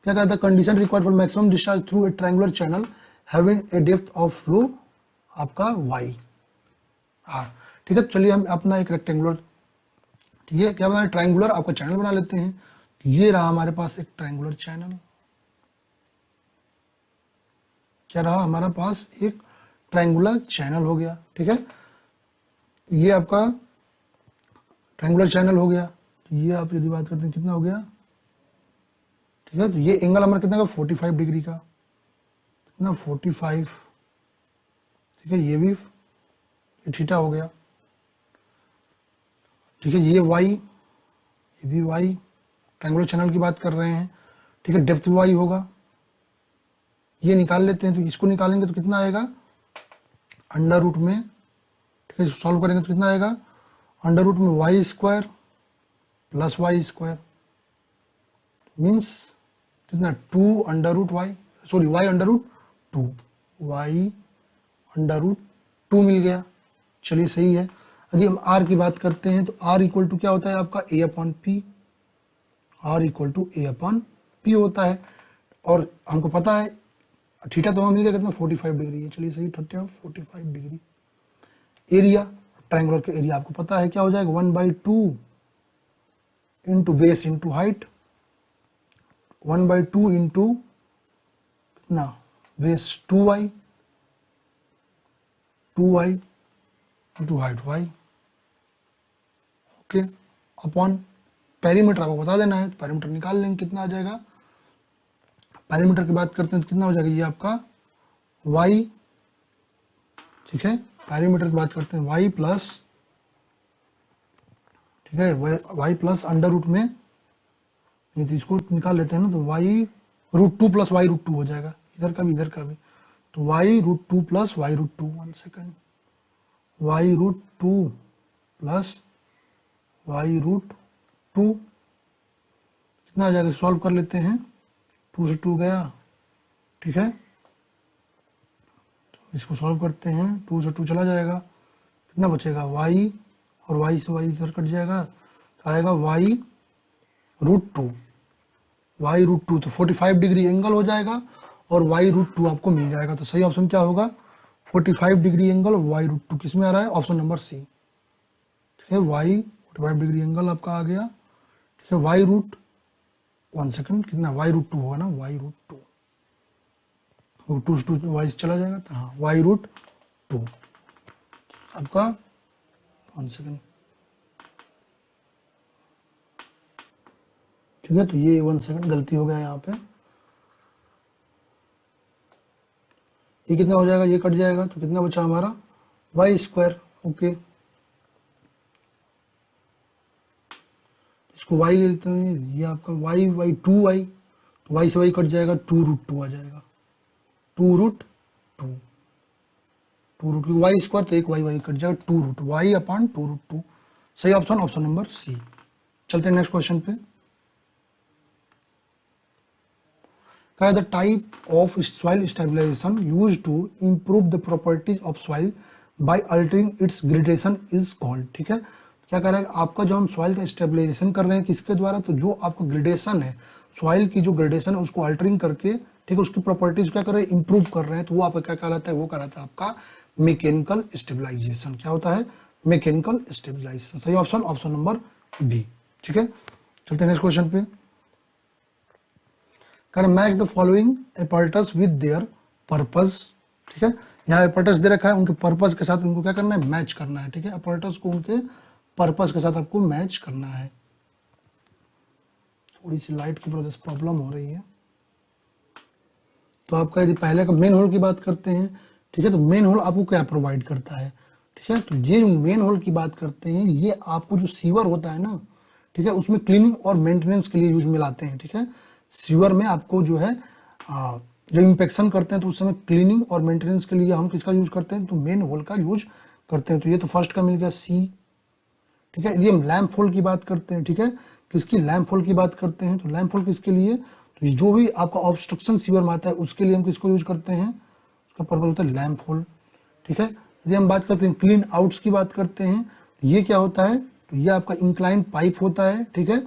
क्या कहता है, condition required for maximum discharge through a triangular channel having a depth of flow आपका वाई आर। ठीक है, चलिए हम अपना एक रेक्टेंगुलर, ठीक है, क्या बना, ट्रायंगुलर आपका चैनल बना लेते हैं। ये रहा हमारे पास एक ट्रायंगुलर चैनल, क्या रहा हमारे पास, एक ट्रायंगुलर चैनल हो गया। ठीक है, ये आपका ट्रायंगुलर चैनल हो गया। तो ये आप यदि बात करते हैं कितना हो गया, ठीक है, तो ये एंगल हमारा कितना का 45 डिग्री का, कितना 45। ठीक है, ये भी थीटा हो गया। ठीक है, ये वाई, ये भी वाई, ट्रायंगुलर चैनल की बात कर रहे हैं। ठीक है, डेप्थ वाई होगा, ये निकाल लेते हैं। तो इसको निकालेंगे तो कितना आएगा, अंडर रूट में, ठीक है, सॉल्व करेंगे तो कितना आएगा, अंडर रूट में Y square plus Y square means कितना 2 under root Y, sorry Y under root 2, Y under root 2 मिल गया। चलिए सही है। यदि हम आर की बात करते हैं तो आर इक्वल टू क्या होता है आपका A upon P, R equal to A upon P होता है। और हमको पता है थीटा तो हमें मिल गया कितना 45 डिग्री है। चलिए सही, 45 डिग्री। एरिया, ट्रायंगुलर का एरिया आपको पता है क्या हो जाएगा, 1/2 into base into height, 1/2 into कितना base 2y, 2y into height y, okay, upon perimeter आपको बता देना है। तो पेरीमीटर निकाल लेंगे, कितना आ जाएगा, पेरीमीटर की बात करते हैं तो कितना हो जाएगा, ये आपका y, ठीक है, पेरीमीटर की बात करते हैं y प्लस, ठीक है, y प्लस अंडर रूट में, नहीं तो इसको निकाल लेते हैं ना, तो y root 2 plus Y root 2 हो जाएगा, इधर का भी इधर का भी। तो y root 2 plus Y root 2, 1 second, y root 2 plus Y root 2 कितना आ जाएगा, सॉल्व कर लेते हैं। 2 से 2 गया, ठीक है, तो इसको सॉल्व करते हैं, 2 से 2 चला जाएगा, कितना बचेगा y, और y से y इधर कट जाएगा, तो आएगा y रूट 2, वाई रूट 2, तो 45 डिग्री एंगल हो जाएगा और वाई रूट 2 आपको मिल जाएगा। तो सही ऑप्शन क्या होगा, 45 डिग्री एंगल और वाई रूट 2 किस में आ रहा है, ऑप्शन नंबर सी। ठीक है, वाई 45 डिग्री एंगल आपका आ गया। ठीक है, वाई रूट, 1 सेकंड, कितना वाई रूट 2 होगा ना, वाई रूट 2, रूट 2 से 2 वाई चला जाएगा, तो हाँ वाई रूट 2 आपका, 1 सेकंड, ठीक है, तो ये 1 सेकंड गलती हो गया यहाँ पे, ये कितना हो जाएगा, ये कट जाएगा, तो कितना बचा हमारा वाई स्क्वायर, ओके, इसको वाई ले लेते हैं, ये आपका वाई, वाई 2y, तो वाई से वाई कट जाएगा, 2 रूट 2 आ जाएगा, 2 रूट 2, 2 रूट वाई स्क्वायर, तो एक वाई वाई कट जाएगा, 2 रूट वाई अपॉन 2 रूट 2। सही ऑप्शन, ऑप्शन नंबर सी। चलते हैं नेक्स्ट क्वेश्चन पे। क्या the type of soil stabilization use to improve the properties of soil by altering its gradation is called. ठीक है, क्या कर रहा है आपका, जो हम सॉइल का स्टेबलाइजेशन कर रहे हैं किसके द्वारा, तो जो आपका ग्रेडेशन है, सॉइल की जो ग्रेडेशन है उसको अल्टरिंग करके, ठीक है, उसकी प्रॉपर्टीज क्या कर रहे हैं, इंप्रूव कर रहे हैं, तो वो आपका क्या कहलाता है, वो कहलाता है आपका मैकेनिकल स्टेबलाइजेशन। क्या होता है, मैकेनिकल स्टेबलाइजेशन। सही ऑप्शन, ऑप्शन नंबर बी। ठीक है, चलते हैं नेक्स्ट क्वेश्चन पे। Can match the following apparatus with their purpose. ठीक है, यहाँ एपर्टस दे रखा है, उनके पर्पस के साथ उनको क्या करना है, मैच करना है। ठीक है, एपर्टस को उनके पर्पस के साथ आपको मैच करना है। थोड़ी सी लाइट की वजह से प्रॉब्लम हो रही है। तो आपका यदि पहले का मेन होल की बात करते हैं, ठीक है, तो मेन होल आपको क्या प्रोवाइड करता है, ठीक है, तो ये मेन होल की बात करते हैं, ये आपको जो सीवर होता है ना, ठीक है, उसमें क्लीनिंग और मेंटेनेंस के लिए यूज में लाते हैं। ठीक है, सीवर में आपको जो है जब इंपेक्शन करते हैं तो उस समय क्लीनिंग और मेंटेनेंस के लिए हम किसका यूज करते हैं, तो मेन होल का यूज करते हैं। तो ये तो फर्स्ट का मिल गया सी। ठीक है, यदि हम लैंप होल की बात करते हैं, ठीक है, किसकी लैंप होल की बात करते हैं, तो लैंप होल किसके लिए, तो ये जो भी आपका ऑब्स्ट्रक्शन सीवर में आता है उसके लिए हम किसको यूज करते हैं, उसका पर्पज होता है लैंप होल। ठीक है, यदि हम बात करते हैं क्लीन आउट्स की बात करते हैं, तो ये क्या होता है, तो ये आपका इंक्लाइन पाइप होता है। ठीक है,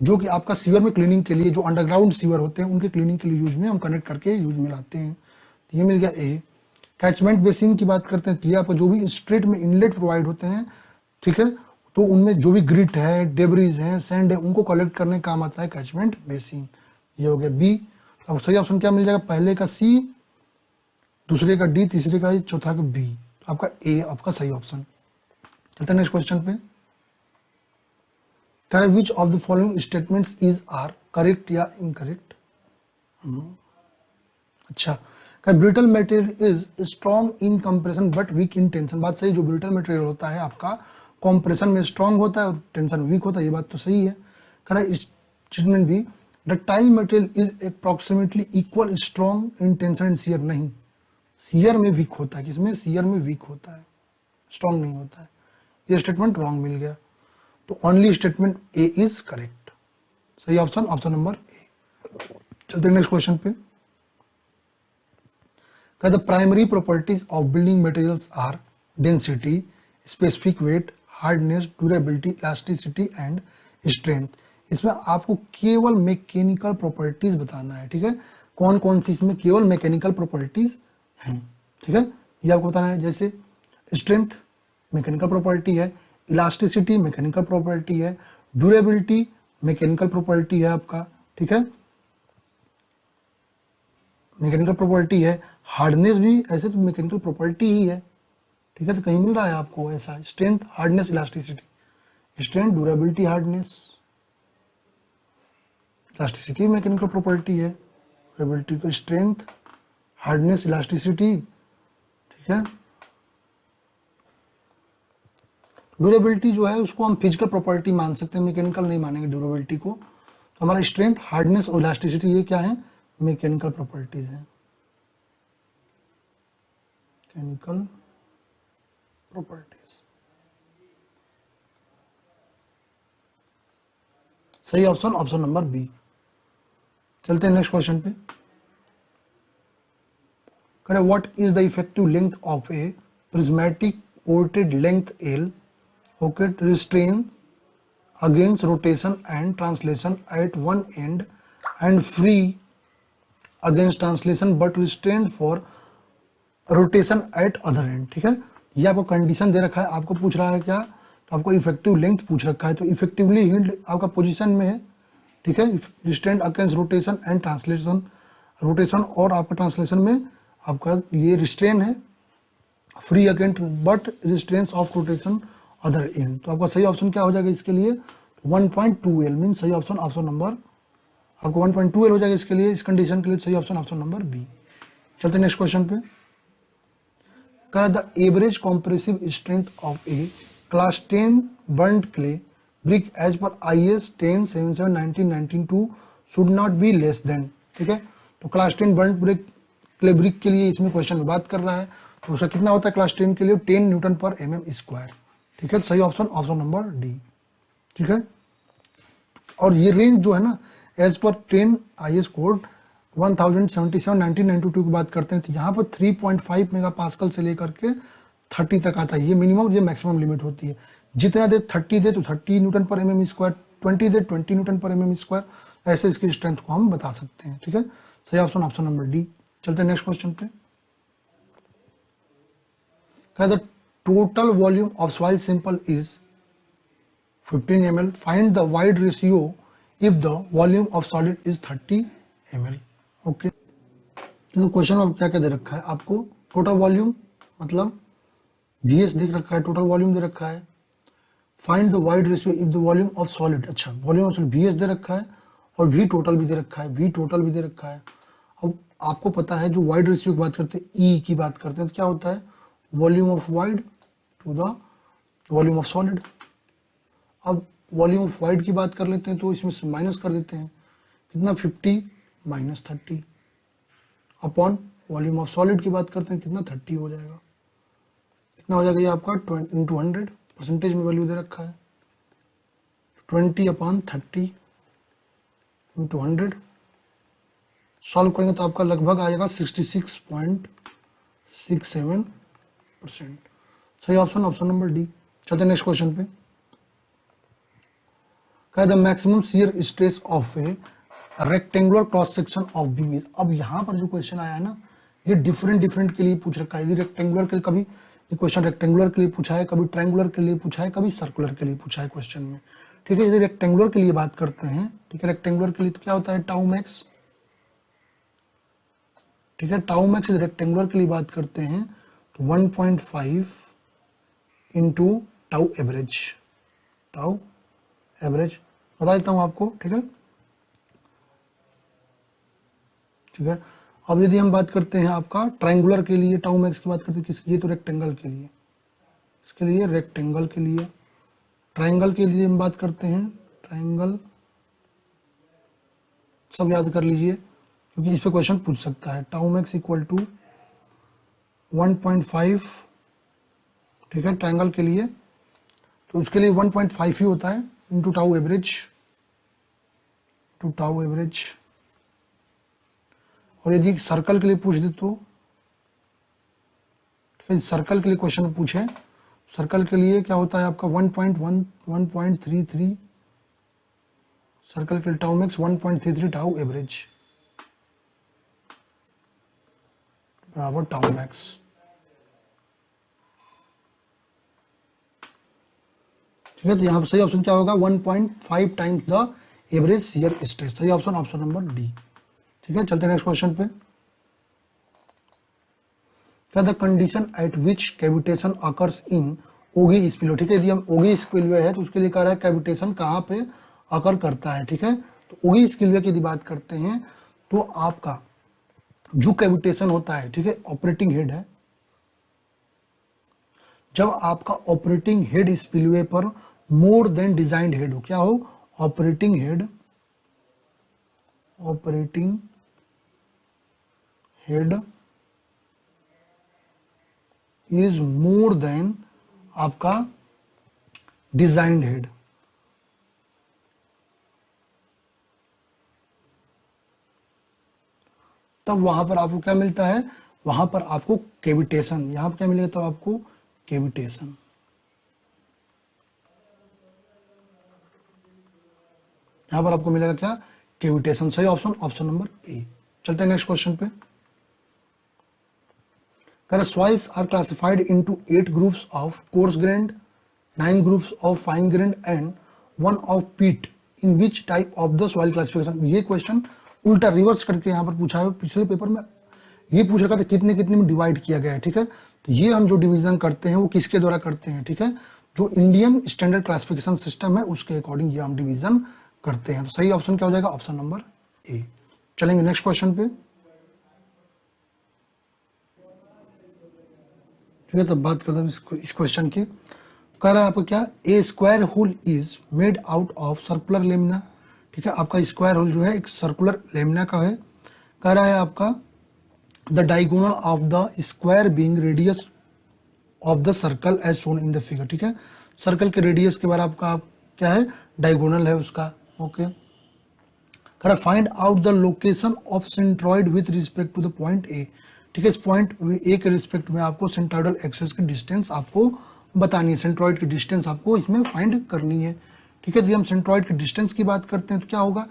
जो कि आपका सीवर में क्लीनिंग के लिए, जो अंडरग्राउंड सीवर होते हैं उनके क्लीनिंग के लिए यूज में हम कनेक्ट करके यूज में लाते हैं। तो ये मिल गया ए। कैचमेंट बेसिन की बात करते हैं तो ये आपको जो भी स्ट्रेट में इनलेट प्रोवाइड होते हैं, ठीक है, तो उनमें जो भी ग्रिट है, डेब्रीज है, सैंड है, उनको कलेक्ट करने का काम आता है कैचमेंट बेसिन। ये हो गया बी। अब सही ऑप्शन क्या मिल जाएगा, पहले का सी, दूसरे का डी, तीसरे का, चौथा का बी। तो आपका ए आपका सही ऑप्शन। चलते हैं नेक्स्ट क्वेश्चन पे। Which of the following statements is are correct या इनकरेक्ट। अच्छा, brittle material is strong in compression but weak in tension. बात सही, जो ब्रिटल मटेरियल होता है आपका कंप्रेशन में स्ट्रॉन्ग होता है और टेंशन वीक होता है, ये बात तो सही है। स्टेटमेंट भी, ductile material is approximately equal strong in tension and shear. नहीं, शियर में वीक होता है, किसमें, शियर में वीक होता है, स्ट्रॉन्ग नहीं होता है। ये स्टेटमेंट रॉन्ग मिल गया। तो only statement A is correct. सही ऑप्शन ऑप्शन नंबर ए। चलते हैं नेक्स्ट क्वेश्चन पे। The primary properties of building materials are density, specific weight, hardness, durability, elasticity and strength। इसमें आपको केवल मैकेनिकल प्रॉपर्टीज बताना है, ठीक है, कौन कौन सी इसमें केवल मैकेनिकल प्रॉपर्टीज हैं, ठीक है, ये आपको बताना है। जैसे स्ट्रेंथ मैकेनिकल प्रॉपर्टी है, इलास्टिसिटी मैकेनिकल प्रॉपर्टी है, ड्यूरेबिलिटी मैकेनिकल प्रॉपर्टी है आपका, ठीक है, मैकेनिकल प्रॉपर्टी है, हार्डनेस भी ऐसे तो मैकेनिकल प्रॉपर्टी ही है, ठीक है, तो कहीं मिल रहा है आपको ऐसा। Strength, hardness, elasticity, strength, durability, hardness, elasticity mechanical property है, ड्यूरेबिलिटी तो स्ट्रेंथ, हार्डनेस, इलास्टिसिटी, ठीक है। ड्यूरेबिलिटी जो है उसको हम फिजिकल प्रॉपर्टी मान सकते हैं, मैकेनिकल नहीं मानेंगे ड्यूरेबिलिटी को। तो हमारा स्ट्रेंथ, हार्डनेस और इलास्टिसिटी ये क्या है, मैकेनिकल प्रॉपर्टीज है, मैकेनिकल प्रॉपर्टीज। सही ऑप्शन ऑप्शन नंबर बी। चलते हैं नेक्स्ट क्वेश्चन पे। करें, what is the effective length of a prismatic ported length L, okay, restrain against rotation and translation at one end and free against translation but restrain for rotation at other end, ठीक है। ये आपको condition दे रखा है, आपको पूछ रहा है क्या, तो आपको इफेक्टिव लेंथ पूछ रखा है। तो इफेक्टिवली हील्ड आपका पोजीशन में है, ठीक है, restrain against rotation and translation, rotation और आपका ट्रांसलेशन में आपका ये रिस्ट्रेन है, free against but restrains of rotation other end. तो आपका सही ऑप्शन क्या हो जाएगा इसके लिए, 1.2 L मीन सही ऑप्शन ऑप्शन नंबर आपको 1.2 L हो जाएगा इसके लिए, इस कंडीशन के लिए सही ऑप्शन ऑप्शन नंबर बी। चलते नेक्स्ट क्वेश्चन पे। The average compressive strength of a class 10 burned clay brick as पर IS 1077/1992 should not be less than, ठीक है। तो class 10 burned brick clay brick के लिए इसमें क्वेश्चन में बात कर रहा है, तो उसका कितना होता है क्लास 10 के लिए, 10 न्यूटन पर mm², ठीक है। सही ऑप्शन ऑप्शन नंबर डी, ठीक है। और ये रेंज जो है ना, एज पर 10 IS कोड 1077/1992 की बात करते हैं, तो यहाँ पर 3.5 मेगापास्कल से लेकर के 30 तक आता है। ये मिनिमम, ये मैक्सिमम लिमिट होती है। जितना दे 30 दे तो 30 न्यूटन पर mm², 20 दे 20 न्यूटन पर mm², ऐसे इसकी स्ट्रेंथ को हम बता सकते हैं, ठीक है। सही ऑप्शन ऑप्शन नंबर डी। चलते हैं नेक्स्ट क्वेश्चन पे। The total volume of soil sample is 15 ml, find the void ratio if the volume of solid is 30 ml, okay. तो क्वेश्चन में क्या क्या दे रखा है आपको, टोटल वॉल्यूम मतलब VS देख रखा है, टोटल वॉल्यूम दे रखा है, find the void ratio if the volume of solid, अच्छा वॉल्यूम ऑफ सॉलिड VS दे रखा है और V टोटल भी दे रखा है, V टोटल भी दे रखा है। अब आपको पता है जो वाइड रेशियो की बात करते हैं, E की बात करते हैं, तो क्या होता है, volume of void to the volume of solid. अब वॉल्यूम ऑफ वाइड की बात कर लेते हैं, तो इसमें से माइनस कर देते हैं, कितना 50 - 30 अपॉन वॉल्यूम ऑफ सॉलिड की बात करते हैं, कितना 30 हो जाएगा, कितना हो जाएगा ये आपका 20 × 100, परसेंटेज में वैल्यू दे रखा है 20/30 × 100। सॉल्व करेंगे तो आपका लगभग आएगा 66.67%। सही ऑप्शन ऑप्शन नंबर डी। चलते नेक्स्ट क्वेश्चन पे। क्या the maximum shear stress of A rectangular cross section of beam is. अब यहाँ पर जो क्वेश्चन आया है ना, ये डिफरेंट के लिए पूछ रखा है। ये रेक्टेंगुलर के लिए, कभी ये क्वेश्चन रेक्टेंगुलर के लिए पूछा है, कभी ट्रायंगुलर के लिए पूछा है, कभी सर्कुलर के लिए पूछा है क्वेश्चन में। ठीक है, यदि रेक्टेंगुलर के लिए बात करते हैं, ठीक है, रेक्टेंगुलर के लिए तो क्या होता है, टाउ मैक्स। ठीक है, टाउ मैक्स रेक्टेंगुलर के लिए बात करते हैं तो 1.5 into tau average. Tau average बता देता हूं आपको। ठीक है, ठीक है। अब यदि हम बात करते हैं आपका ट्रायंगुलर के लिए, टाउ मैक्स की बात करते हैं किस, ये तो रेक्टेंगल के लिए, इसके लिए रेक्टेंगल के लिए। ट्रायंगल के लिए हम बात करते हैं, ट्रायंगल सब याद कर लीजिए क्योंकि इस पे क्वेश्चन पूछ सकता है। Tau max equal to 1.5। ठीक है, ट्रायंगल के लिए तो उसके लिए 1.5 ही होता है into tau average, two tau average. और यदि सर्कल के लिए पूछ दे तो, ठीक है, सर्कल के लिए क्वेश्चन पूछे, सर्कल के लिए क्या होता है आपका 1.1, 1.33। सर्कल के लिए टाउ मैक्स 1.33 टाउ एवरेज बराबर टाउ मैक्स। ठीक है, तो यहाँ पर सही ऑप्शन क्या होगा, 1.5 times the average shear stress. सही ऑप्शन ऑप्शन नंबर डी। ठीक है, चलते हैं नेक्स्ट क्वेश्चन पे। क्या the condition at which cavitation occurs in Oggy spillway. ठीक है, यदि हम ओगी स्पिलवे है तो उसके लिए कह रहा है कैविटेशन कहाँ पे अकर करता है। ठीक है, तो ओगी स्पिलवे की यदि बात करते हैं तो आपका जो कैविटेशन होता है, ठीक है, ऑपरेटिंग हेड है। जब आपका ऑपरेटिंग हेड स्पिलवे पर मोर देन डिजाइंड हेड हो, क्या हो, operating head, operating head is more than आपका डिजाइंड हेड। तब वहां पर आपको क्या मिलता है, वहां पर आपको कैविटेशन, यहां पर क्या मिलेगा, तो आपको कैविटेशन। यहां पर आपको मिलेगा क्या, कैविटेशन। सही ऑप्शन ऑप्शन नंबर ए। चलते हैं नेक्स्ट क्वेश्चन पे। Soils are classified into 8 groups of coarse grained, 9 groups of fine grained and 1 of peat. In which type of the soil classification? ये क्वेश्चन उल्टा रिवर्स करके यहाँ पर पूछा है। पिछले पेपर में ये पूछ रखा था कितने कितने में डिवाइड किया गया है। ठीक है, तो ये हम जो डिवीजन करते हैं वो किसके द्वारा करते हैं। ठीक है, जो इंडियन स्टैंडर्ड क्लासिफिकेशन सिस्टम है उसके अकॉर्डिंग ये हम डिवीजन करते हैं। तो सही ऑप्शन क्या हो जाएगा, ऑप्शन नंबर ए। चलेंगे नेक्स्ट क्वेश्चन पे। ठीक है, तो बात करते हैं इस क्वेश्चन की। कह रहा है आपको क्या, a square hole is made out of circular lamina. ठीक है, आपका स्क्वायर होल जो है एक सर्कुलर लेमिना का है। कह रहा है आपका the diagonal of the square being radius of the circle as shown in the figure. ठीक है, सर्कल के रेडियस के बारे आपका क्या है, डायगोनल है उसका। ओके, कह रहा find out the location of centroid with respect to the point A. ठीक है, इस पॉइंट ए के रिस्पेक्ट में आपको सेंट्रॉइडल एक्सिस की डिस्टेंस आपको बतानी है, सेंट्रॉइड की डिस्टेंस आपको इसमें फाइंड करनी है। ठीक है, यदि हम सेंट्रॉइड की डिस्टेंस की बात करते हैं तो क्या होगा,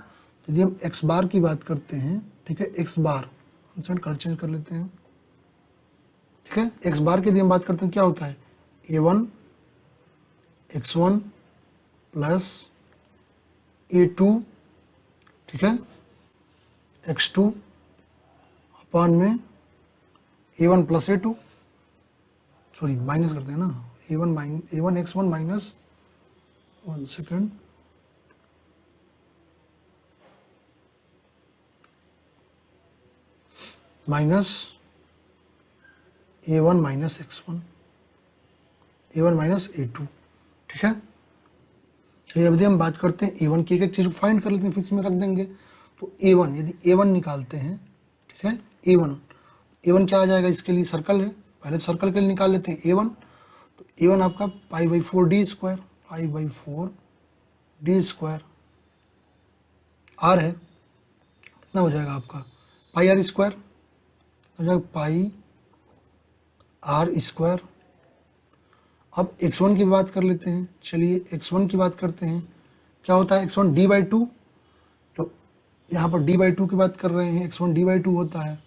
यदि हम एक्स बार की बात करते हैं, ठीक है, एक्स बार चेंज कर लेते हैं। ठीक है, एक्स बार की यदि हम बात करते हैं क्या होता है, a1 x1 प्लस a2, ठीक है, x2 अपॉन में a1 plus a2, sorry minus करते हैं ना, a1 x1 minus 1 second, minus a1 minus x1, a1 minus a2। ठीक है, चलिए अब हम बात करते हैं a1 की, एक चीज फाइंड कर लेते हैं, फिर इसमें रख देंगे। तो a1 यदि a1 निकालते हैं, ठीक है, a1 क्या आ जाएगा, इसके लिए सर्कल है, पहले सर्कल के लिए निकाल लेते हैं a1। तो a1 आपका π/4 d square, π/4 d square, r है, कितना हो जाएगा आपका πr स्क्वायर, हो जाएगा πr स्क्वायर। अब x1 की बात कर लेते हैं, चलिए x1 की बात करते हैं, क्या होता है x1 d/2, तो यहाँ पर d/2 की बात कर रहे हैं, x1 d/2 होता है,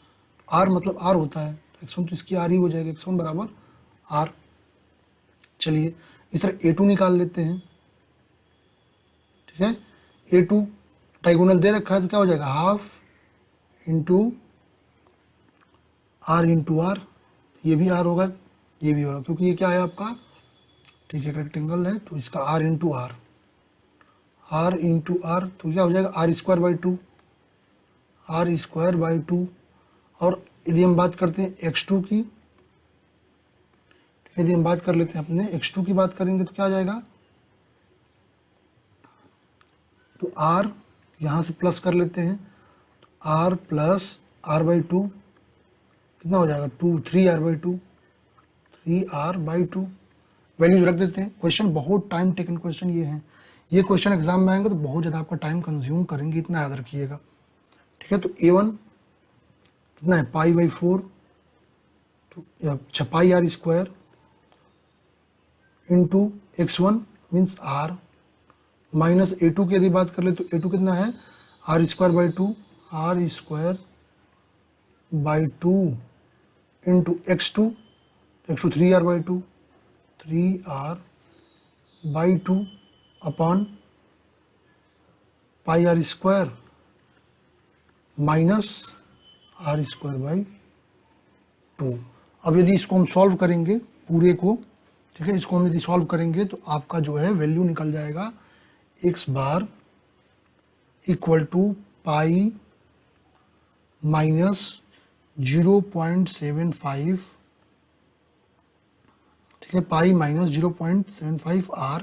r मतलब r होता है, तो x1 तो इसकी r ही हो जाएगा, x1 बराबर r। चलिए इस तरह a2 निकाल लेते हैं, ठीक है। a2 डायगोनल दे रखा है तो क्या हो जाएगा, half into r into r, ये भी r होगा, ये भी होगा, क्योंकि ये क्या है आपका, ठीक है, रेक्टेंगल है, तो इसका r into r, r into r, तो क्या हो जाएगा r²/2, r²/2। और यदि हम बात करते हैं x2 की, यदि हम बात कर लेते हैं अपने x2 की बात करेंगे तो क्या आ जाएगा, तो r यहाँ से प्लस कर लेते हैं, तो r प्लस r/2 कितना हो जाएगा, 3r/2, 3r/2 वैल्यूज रख देते हैं। क्वेश्चन बहुत टाइम टेकन क्वेश्चन ये हैं, ये क्वेश्चन एग्जाम में आएंगे तो बहुत ज़्यादा आपका टाइम कंज्यूम करेंगे, इतना याद रखिएगा, ठीक है। तो a1 कितना है, π/4, तो अच्छा πr² into x1 means r, minus a2 की यदि बात कर ले तो a2 कितना है, r²/2, r²/2 into x2, 3r/2, 3r/2 upon πr² minus r²/2। अब यदि इसको हम सॉल्व करेंगे पूरे को, ठीक है, इसको हम यदि सॉल्व करेंगे तो आपका जो है वैल्यू निकल जाएगा x bar equal to pi minus 0.75, ठीक है, pi minus 0.75 r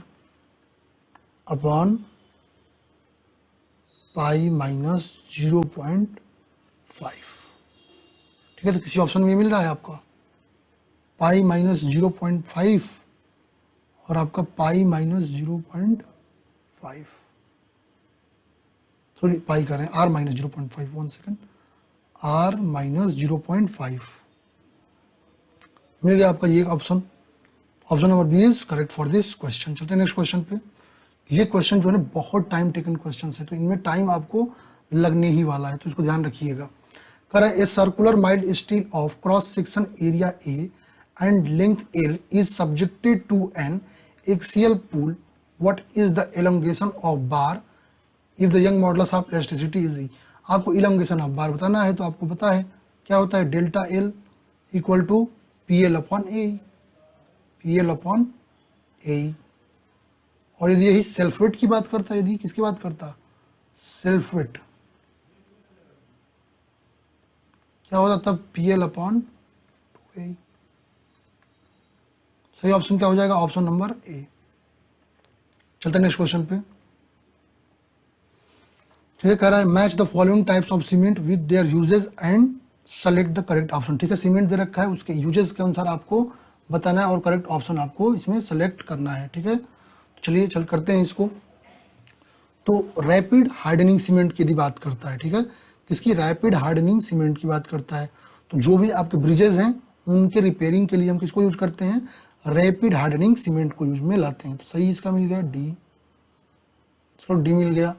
upon pi minus 0.5, ठीक है। तो किसी ऑप्शन में मिल रहा है आपका पाई माइनस 0.5 और आपका पाई माइनस 0.5, सॉरी पाई कर रहे हैं, r minus 0.5, 1 second, r minus 0.5 मिल गया आपका ये option. Option number B is correct for this question. चलते हैं नेक्स्ट क्वेश्चन पे। ये क्वेश्चन जो है ना बहुत टाइम टेकन क्वेश्चन है, तो इनमें टाइम आपको लगने ही वाला है, तो इसको ध्यान रखिएगा। कह रहा है a circular mild steel of cross section area A and length L is subjected to an axial pull, what is the elongation of bar if the Young modulus of elasticity is E. आपको elongation of बार बताना है, तो आपको पता है क्या होता है, delta L equal to PL upon A, PL upon A. और यदि यही सेल्फ वेट की बात करता है, यदि किसकी बात करता, सेल्फ वेट, क्या होता तब PL अपॉन 2A। सही ऑप्शन क्या हो जाएगा, ऑप्शन नंबर ए। चलते हैं नेक्स्ट क्वेश्चन पे। ठीक है, कह रहा है match the following types of cement with their uses and select the correct option. ठीक है, सीमेंट दे रखा है, उसके यूजेस के अनुसार आपको बताना है और करेक्ट ऑप्शन आपको इसमें सेलेक्ट करना है। ठीक है, तो चलिए चल करते हैं इसको। तो रैपिड हार्डनिंग सीमेंट की यदि बात करता है, ठीक है, किसकी, रैपिड हार्डनिंग सीमेंट की बात करता है, तो जो भी आपके ब्रिजेस हैं उनके रिपेयरिंग के लिए हम किसको यूज करते हैं, रैपिड हार्डनिंग सीमेंट को यूज में लाते हैं। तो सही इसका मिल गया डी, इसको डी मिल गया।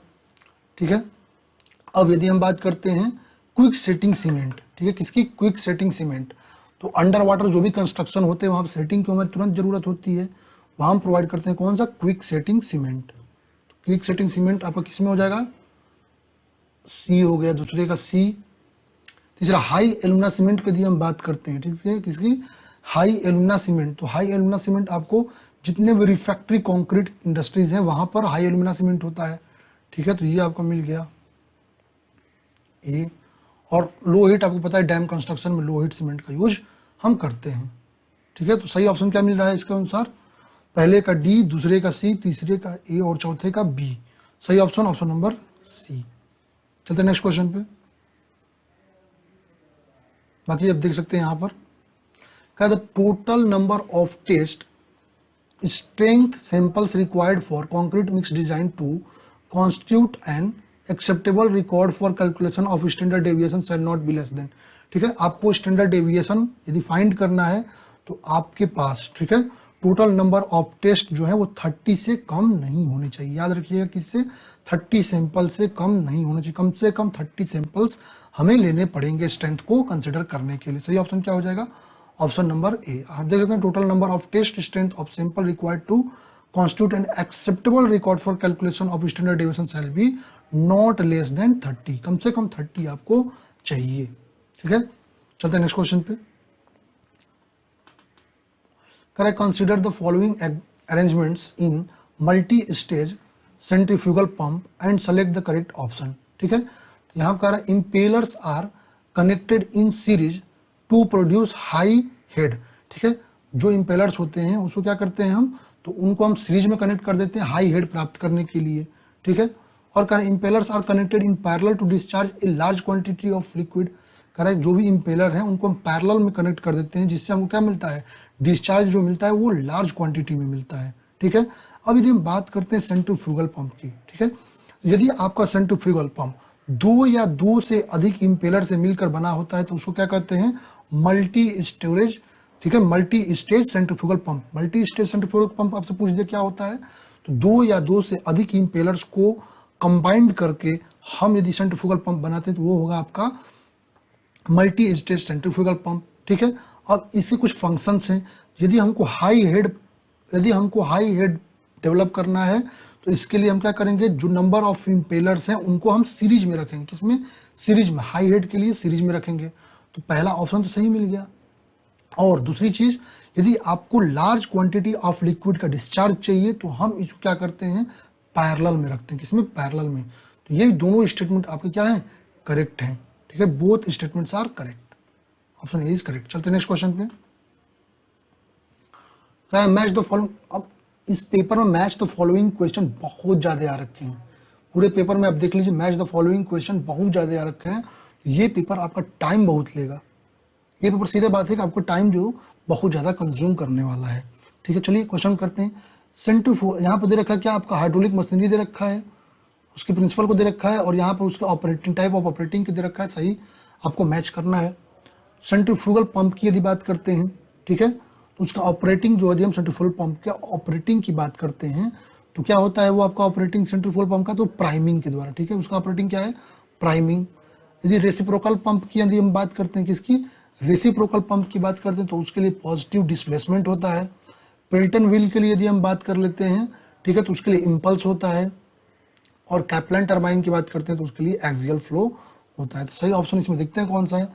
ठीक है, अब यदि हम बात करते हैं क्विक सेटिंग सीमेंट, ठीक है, किसकी, क्विक सेटिंग सीमेंट, तो अंडर वाटर जो भी कंस्ट्रक्शन होते हैं वहाँ सेटिंग की हमें तुरंत जरूरत होती है, वहाँ हम प्रोवाइड करते हैं कौन सा, quick setting cement. Quick setting cement आपका किस में हो जाएगा, सी हो गया, दूसरे का सी। तीसरा हाई एलुमिना सीमेंट की यदि हम बात करते हैं, ठीक है, किसकी, हाई एलुमिना सीमेंट। तो हाई एलुमिना सीमेंट आपको जितने भी रिफैक्ट्री कंक्रीट इंडस्ट्रीज हैं वहाँ पर हाई एलुमिना सीमेंट होता है। ठीक है, तो ये आपका मिल गया ए। और लो हीट आपको पता है डैम कंस्ट्रक्शन में लो हीट सीमेंट का यूज हम करते हैं। ठीक है, तो सही ऑप्शन क्या मिल रहा है इसके अनुसार, पहले का डी, दूसरे का सी, तीसरे का ए और चौथे का बी। सही ऑप्शन ऑप्शन नंबर सी। चलते हैं नेक्स्ट क्वेश्चन पे। बाकी अब देख सकते हैं यहाँ पर क्या, the total number of test strength samples required for concrete mix design to constitute an acceptable record for calculation of standard deviation shall not be less than. ठीक है, आपको स्टैंडर्ड डेविएशन यदि फाइंड करना है तो आपके पास, ठीक है, टोटल नंबर ऑफ टेस्ट जो है वो 30 से कम नहीं होने चाहिए। याद रखिएगा किससे, 30 सैंपल से कम नहीं होने चाहिए। कम से कम 30 सैंपल्स हमें लेने पड़ेंगे स्ट्रेंथ को कंसिडर करने के लिए। सही ऑप्शन क्या हो जाएगा, ऑप्शन नंबर ए। आप देख सकते हैं total number of test strength of sample required to constitute an acceptable record for calculation of standard deviation shall be not less than 30। कम से कम 30 आपको चाहिए। ठीक है, चलते हैं नेक्स्ट क्वेश्चन पे। Correct, consider the following arrangements in multi stage centrifugal pump and select the correct option. ठीक है, तो यहाँ कह रहा है impellers are connected in series to produce high head. ठीक है, जो इम्पेलर्स होते हैं उसको क्या करते हैं हम, तो उनको हम सीरीज में कनेक्ट कर देते हैं हाई हेड प्राप्त करने के लिए। ठीक है, और कह रहे impellers are connected in parallel to discharge a large quantity of liquid. कह रहा है जो भी इम्पेलर है उनको हम पैरेलल में कनेक्ट कर देते हैं, जिससे हमको क्या मिलता है, डिस्चार्ज जो मिलता है वो लार्ज क्वांटिटी में मिलता है। ठीक है, अब यदि हम बात करते हैं सेंट्रीफ्यूगल पंप की। ठीक है, यदि आपका सेंट्रीफ्यूगल पंप 2 या 2 से अधिक इम्पेलर से मिलकर बना होता है तो उसको क्या कहते हैं, मल्टी स्टोरेज। ठीक है, multi stage centrifugal pump. Multi stage centrifugal pump आपसे पूछ दे क्या होता है, तो 2 या 2 से अधिक इम्पेलर्स को कंबाइंड करके हम यदि सेंट्रीफ्यूगल पंप बनाते हैं तो वो होगा आपका मल्टी स्टेज सेंट्रीफ्यूगल पंप। ठीक है, अब इसके कुछ फंक्शंस हैं। यदि हमको हाई हेड डेवलप करना है तो इसके लिए हम क्या करेंगे, जो नंबर ऑफ इम्पेलर्स हैं उनको हम सीरीज में रखेंगे। किसमें, सीरीज में। हाई हेड के लिए सीरीज में रखेंगे। तो पहला ऑप्शन तो सही मिल गया। और दूसरी चीज, यदि आपको लार्ज क्वांटिटी ऑफ लिक्विड का डिस्चार्ज चाहिए तो हम इसको क्या करते हैं, पैरेलल में रखते हैं। किसमें, पैरेलल में। तो ये दोनों स्टेटमेंट आपके क्या है, करेक्ट हैं। ठीक है, both statements are correct, option A is correct. चलते हैं नेक्स्ट क्वेश्चन पे। Match the following. अब इस पेपर में मैच द फॉलोइंग क्वेश्चन बहुत ज्यादा आ रखे हैं। पूरे पेपर में आप देख लीजिए मैच द फॉलोइंग क्वेश्चन बहुत ज्यादा आ रखे हैं। ये पेपर आपका टाइम बहुत लेगा। ये पेपर सीधे बात है कि आपको टाइम जो बहुत ज़्यादा कंज्यूम करने वाला है। ठीक है, चलिए क्वेश्चन करते हैं। सेंट्रीफ्यूगल यहाँ पर दे रखा है क्या, आपका हाइड्रोलिक मशीनरी दे रखा है, उसके प्रिंसिपल को दे रखा है, और यहाँ पर उसका ऑपरेटिंग टाइप ऑफ ऑपरेटिंग की दे रखा है। सही आपको मैच करना है। सेंट्रीफ्यूगल पंप की यदि बात करते हैं, ठीक है, तो उसका ऑपरेटिंग जो यदि हम सेंट्रीफ्यूगल पंप के ऑपरेटिंग की बात करते हैं तो क्या होता है वो आपका ऑपरेटिंग सेंट्रीफ्यूगल पंप का, तो प्राइमिंग के द्वारा। ठीक है, उसका ऑपरेटिंग क्या है, प्राइमिंग। यदि रेसिप्रोकल पंप की यदि हम बात करते हैं, किसकी, रेसिप्रोकल पंप की बात करते हैं, तो उसके लिए पॉजिटिव डिस्प्लेसमेंट होता है। पेल्टन व्हील के लिए यदि हम बात कर लेते हैं, ठीक है, तो उसके लिए इम्पल्स होता है। और कैप्लन टरबाइन की बात करते हैं तो उसके लिए एक्सियल फ्लो होता है। तो सही ऑप्शन इसमें देखते हैं कौन सा है,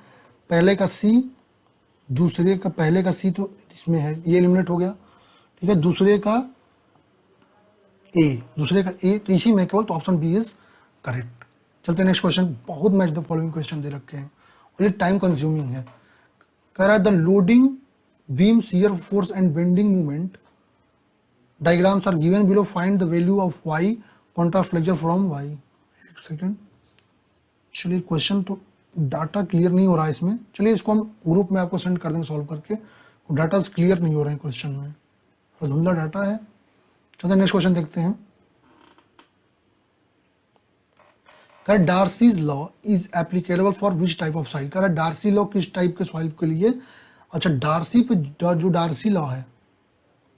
पहले का सी, दूसरे का, पहले का सी तो इसमें है, ये एलिमिनेट हो गया। ठीक है, दूसरे का ए, तो इसी में केवल, तो ऑप्शन बी इज करेक्ट। चलते हैं नेक्स्ट क्वेश्चन। बहुत मैच द फॉलोइंग क्वेश्चन दे रखे हैं और ये टाइम कंज्यूमिंग है। कह रहा है the loading beam shear force and bending movement diagrams are given below, find the value of Y contra flexure from Y. एक सेकेंड, चलिए क्वेश्चन तो डाटा क्लियर नहीं हो रहा है इसमें। चलिए इसको हम ग्रुप में आपको सेंड कर देंगे सॉल्व करके। डाटा क्लियर नहीं हो रहे हैं क्वेश्चन में, तो धुंधला डाटा है। चलते नेक्स्ट क्वेश्चन देखते हैं। Darcy's law is applicable for which type of soil. कह रहा है डार्सी लॉ किस टाइप के सॉइल के लिए। अच्छा, डार्सी पे जो डार्सी लॉ है,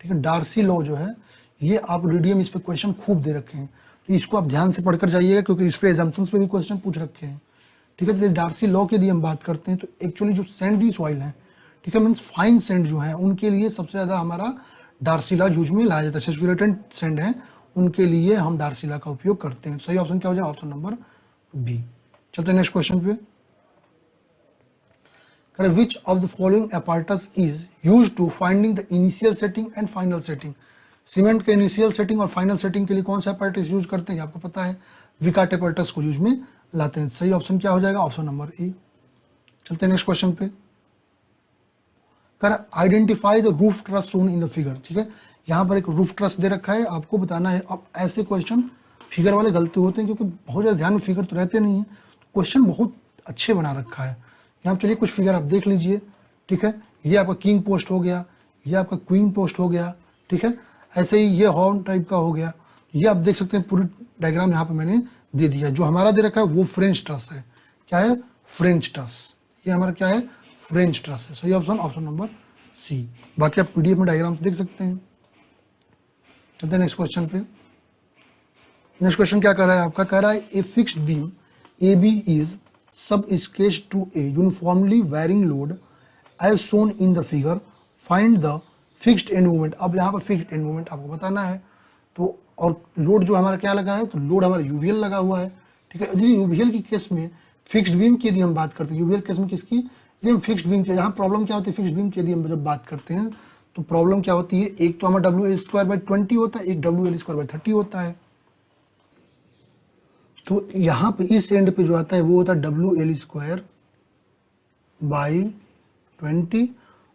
ठीक है, डार्सी लॉ जो है ये आप डीडीएम इस पे क्वेश्चन खूब दे रखे हैं, तो इसको आप ध्यान से पढ़कर जाइएगा क्योंकि इस पे एजम्पशंस पे भी क्वेश्चन पूछ रखे हैं। ठीक है, तो डार्सी लॉ की यदि हम बात करते हैं तो एक्चुअली जो सैंडी सॉइल है, ठीक है, मीन्स फाइन सैंड जो है उनके लिए सबसे ज्यादा हमारा डार्सी लॉ यूज में लाया जाता है। सैचुरेटेड सैंड है उनके लिए हम डार्सी लॉ का उपयोग करते हैं। सही ऑप्शन क्या हो जाएगा, ऑप्शन नंबर बी। चलते हैं नेक्स्ट क्वेश्चन पे। Which of the following apparatus is used to finding the initial setting and final setting. Cement के इनिशियल सेटिंग और फाइनल सेटिंग के लिए कौन सा apparatus यूज करते हैं आपको पता है, विकाट apparatus को यूज में लाते हैं। सही ऑप्शन क्या हो जाएगा, ऑप्शन नंबर ए। चलते हैं नेक्स्ट क्वेश्चन पे। Identify the roof truss shown in the figure. ठीक है, यहाँ पर एक रूफ ट्रस दे रखा है, आपको बताना है। अब ऐसे क्वेश्चन फिगर वाले गलती होते हैं क्योंकि बहुत ज़्यादा ध्यान में फिगर तो रहते नहीं है, तो क्वेश्चन बहुत अच्छे बना रखा है। यहाँ चलिए कुछ फिगर आप देख लीजिए। ठीक है, ये आपका किंग पोस्ट हो गया, ये आपका क्वीन पोस्ट हो गया। ठीक है, ऐसे ही ये हॉर्न टाइप का हो गया। ये आप देख सकते हैं पूरी डायग्राम यहाँ पर मैंने दे दिया। जो हमारा दे रखा है वो फ्रेंच ट्रस है। क्या है, फ्रेंच ट्रस। ये हमारा क्या है, फ्रेंच ट्रस है। सही ऑप्शन, ऑप्शन नंबर सी। बाकी आप पीडीएफ में डायग्राम देख सकते हैं। चलते हैं नेक्स्ट क्वेश्चन पे। नेक्स्ट क्वेश्चन क्या कर रहा है आपका, कह रहा है a fixed beam A B is subjected to a uniformly varying load as shown in the figure, find the fixed end moment. अब यहाँ पर फिक्स्ड एंड मोमेंट आपको बताना है। तो और लोड जो हमारा क्या लगा है, तो लोड हमारा यूवीएल लगा हुआ है, ठीक है। यदि यूवीएल की केस में फिक्स्ड बीम की यदि हम बात करते हैं, यूवीएल केस में किसकी, यदि हम फिक्स्ड बीम की, यहाँ प्रॉब्लम क्या होती है फिक्स्ड बीम की यदि हम जब बात करते हैं तो प्रॉब्लम क्या होती है, एक तो हमारा डब्ल्यू एल स्क्वायर बाई 20 होता है, एक डब्ल्यू एल स्क्वायर बाई 30 होता है। तो यहाँ पे इस एंड पे जो आता है वो होता है डब्ल्यू एल स्क्वायर बाई 20,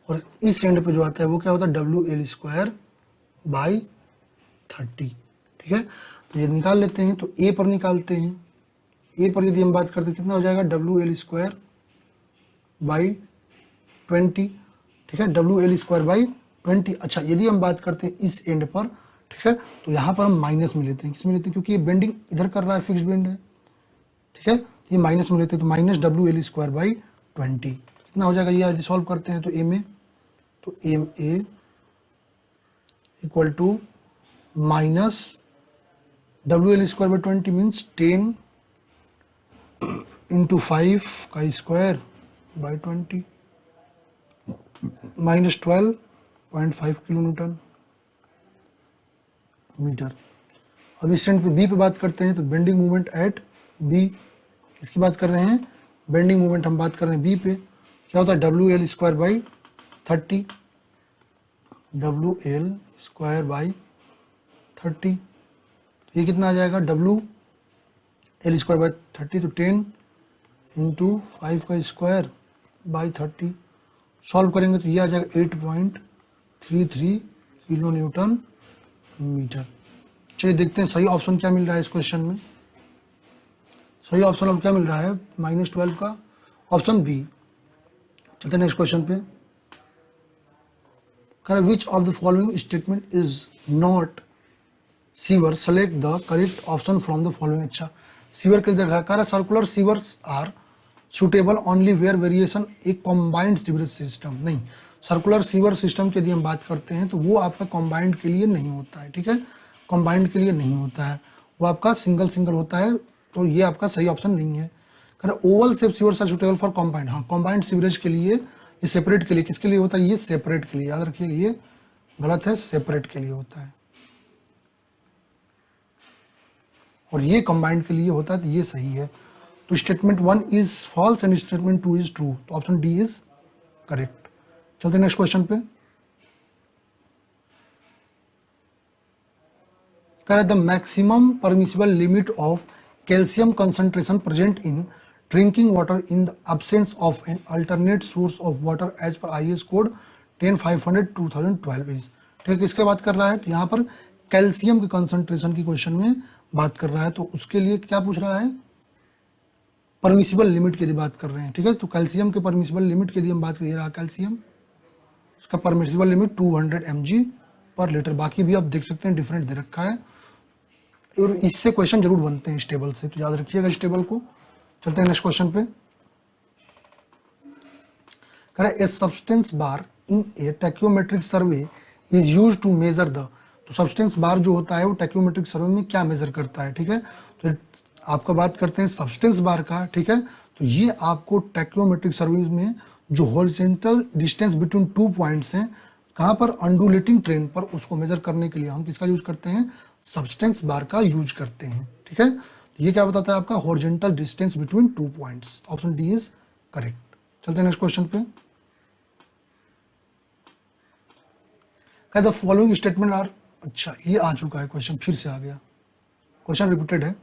और इस एंड पे जो आता है वो क्या होता है डब्ल्यू एल स्क्वायर बाई 30, ठीक है। तो ये निकाल लेते हैं, तो ए पर निकालते हैं। ए पर यदि हम बात करते हैं कितना हो जाएगा, डब्ल्यू एल स्क्वायर बाई 20, ठीक है, डब्ल्यू एल स्क्वायर बाई 20। अच्छा, यदि हम बात करते हैं इस एंड पर, ठीक है, तो यहाँ पर हम माइनस में लेते हैं। किस में लेते हैं, क्योंकि ये बेंडिंग इधर कर रहा है, फिक्स्ड बेंड है, ठीक है, ये माइनस में लेते हैं। तो minus W L square by 20 कितना हो जाएगा, ये यदि सॉल्व करते हैं तो ए में, तो M A equal to minus W L square by 20 means 10 into 5 का square by 20 minus 12.5 kilo newton metre. अब इस एंड पे बी पे बात करते हैं, तो बेंडिंग मूवमेंट एट बी, किसकी बात कर रहे हैं, बेंडिंग मूवमेंट हम बात कर रहे हैं बी पे। क्या होता है W L square by 30, W L square by 30, तो ये कितना आ जाएगा, डब्ल्यू एल स्क्वायर बाई 30, तो 10 इंटू 5 का स्क्वायर बाई 30, सॉल्व करेंगे तो ये आ जाएगा 8.33 किलो न्यूटन मीटर। चलिए देखते हैं सही ऑप्शन क्या मिल रहा है इस क्वेश्चन में। सही ऑप्शन अब क्या मिल रहा है, -12 का ऑप्शन बी। चलते हैं नेक्स्ट क्वेश्चन पे। Which of the following statement is not sewer, select the correct option from the following. अच्छा, सीवर के लिए देखा circular sewers are suitable only where variation a combined sewerage system. नहीं, circular sewer system की यदि हम बात करते हैं तो वो आपका कॉम्बाइंड के लिए नहीं होता है, ठीक है, कॉम्बाइंड के लिए नहीं होता है, वो आपका सिंगल सिंगल होता है। तो ये आपका सही ऑप्शन नहीं है। Oval shape sewers are suitable for combined, हाँ कॉम्बाइंड सीवरेज के लिए, ये सेपरेट के लिए, किसके लिए होता है, ये सेपरेट के लिए, याद रखिएगा ये गलत है, सेपरेट के लिए होता है, और ये कंबाइंड के लिए होता है, तो ये सही है। तो statement 1 is false and statement 2 is true, तो ऑप्शन डी इज करेक्ट। चलते नेक्स्ट क्वेश्चन पे। कह रहा है the maximum permissible limit of calcium concentration present in drinking water in the absence of an alternate source of water as per IAS code 10500/2012 is. ठीक है, किसके बात कर रहा है, तो यहाँ पर कैल्शियम के कंसंट्रेशन की क्वेश्चन में बात कर रहा है। तो उसके लिए क्या पूछ रहा है, परमिसिबल लिमिट की यदि बात कर रहे हैं, ठीक है। तो कैल्शियम के परमिसिबल लिमिट की यदि हम बात करिए, रहा कैल्शियम, उसका परमिसिबल लिमिट 200 mg/L। बाकी भी आप देख सकते हैं डिफरेंट दे रखा है, और इससे क्वेश्चन जरूर बनते हैं इस टेबल से, तो याद रखिएगा इस टेबल को। चलते हैं नेक्स्ट क्वेश्चन पे। कह रहा है a subtense bar in a tacheometric survey is used to measure the. तो सब्सटेंस बार जो होता है वो टैक्योमेट्रिक सर्वे में क्या मेजर करता है, ठीक है। तो आपका बात करते हैं सब्सटेंस बार का, ठीक है। तो ये आपको टैक्योमेट्रिक सर्वे में जो हॉरिजॉन्टल डिस्टेंस बिटवीन 2 पॉइंट्स हैं, कहाँ पर, अंडुलेटिंग ट्रेन पर, उसको मेजर करने के लिए हम किसका यूज करते हैं, सब्सटेंस बार का यूज करते हैं, ठीक है। तो ये क्या बताता है आपका, horizontal distance between 2 points. Option D is correct. चलते हैं नेक्स्ट क्वेश्चन पे। द फॉलोइंग स्टेटमेंट आर, अच्छा ये आ चुका है क्वेश्चन, फिर से आ गया क्वेश्चन, रिपीटेड है,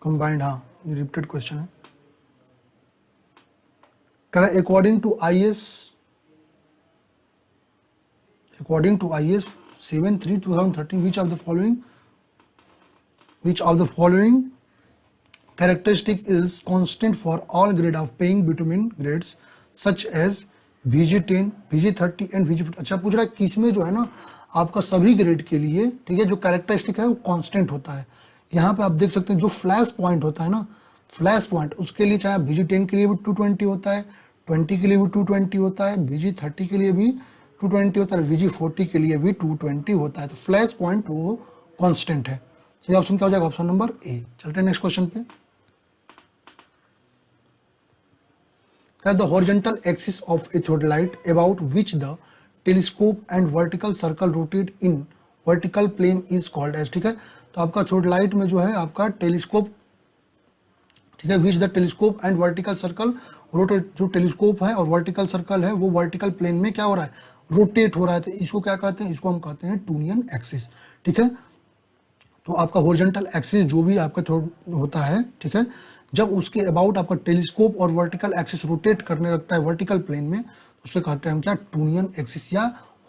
कंबाइंड, हाँ ये रिपीटेड क्वेश्चन है। According to IAS 73/2013 which of the following characteristic is constant for all grade of paying bitumen grades such as VG10, VG30 and VG50। अच्छा पूछ रहा है किसमें जो है ना आपका सभी ग्रेड के लिए, ठीक है, जो कैरेक्टरिस्टिक है वो कांस्टेंट होता है। यहाँ पे आप देख सकते हैं जो फ्लैश पॉइंट होता है ना, फ्लैश पॉइंट उसके लिए चाहे VG10 के लिए भी 220 होता है, 20 के लिए भी 220 होता है, VG30 के लिए भी 220 होता है, VG40 के लिए भी 220 होता है। तो फ्लैश पॉइंट वो कांस्टेंट है। चलिए ऑप्शन क्या हो जाएगा? Option number A. चलते हैं नेक्स्ट क्वेश्चन पे। The horizontal axis of a theodolite about which the telescope and vertical circle rotate in vertical plane is called as। ठीक है, तो आपका theodolite में जो है आपका टेलीस्कोप, ठीक है, which the telescope and vertical circle rotate, जो टेलीस्कोप है और वर्टिकल सर्कल है वो वर्टिकल प्लेन में क्या हो रहा है? रोटेट हो रहा है। तो इसको क्या कहते हैं? इसको हम कहते हैं टूनियन एक्सिस। ठीक है, तो आपका हॉरिजॉन्टल एक्सिस जो भी आपका होता है, ठीक है, जब उसके अबाउट आपका टेलीस्कोप और वर्टिकल एक्सिस रोटेट करने लगता है वर्टिकल प्लेन में, उससे कहते हैं हम क्या? टूनियन एक्सिस या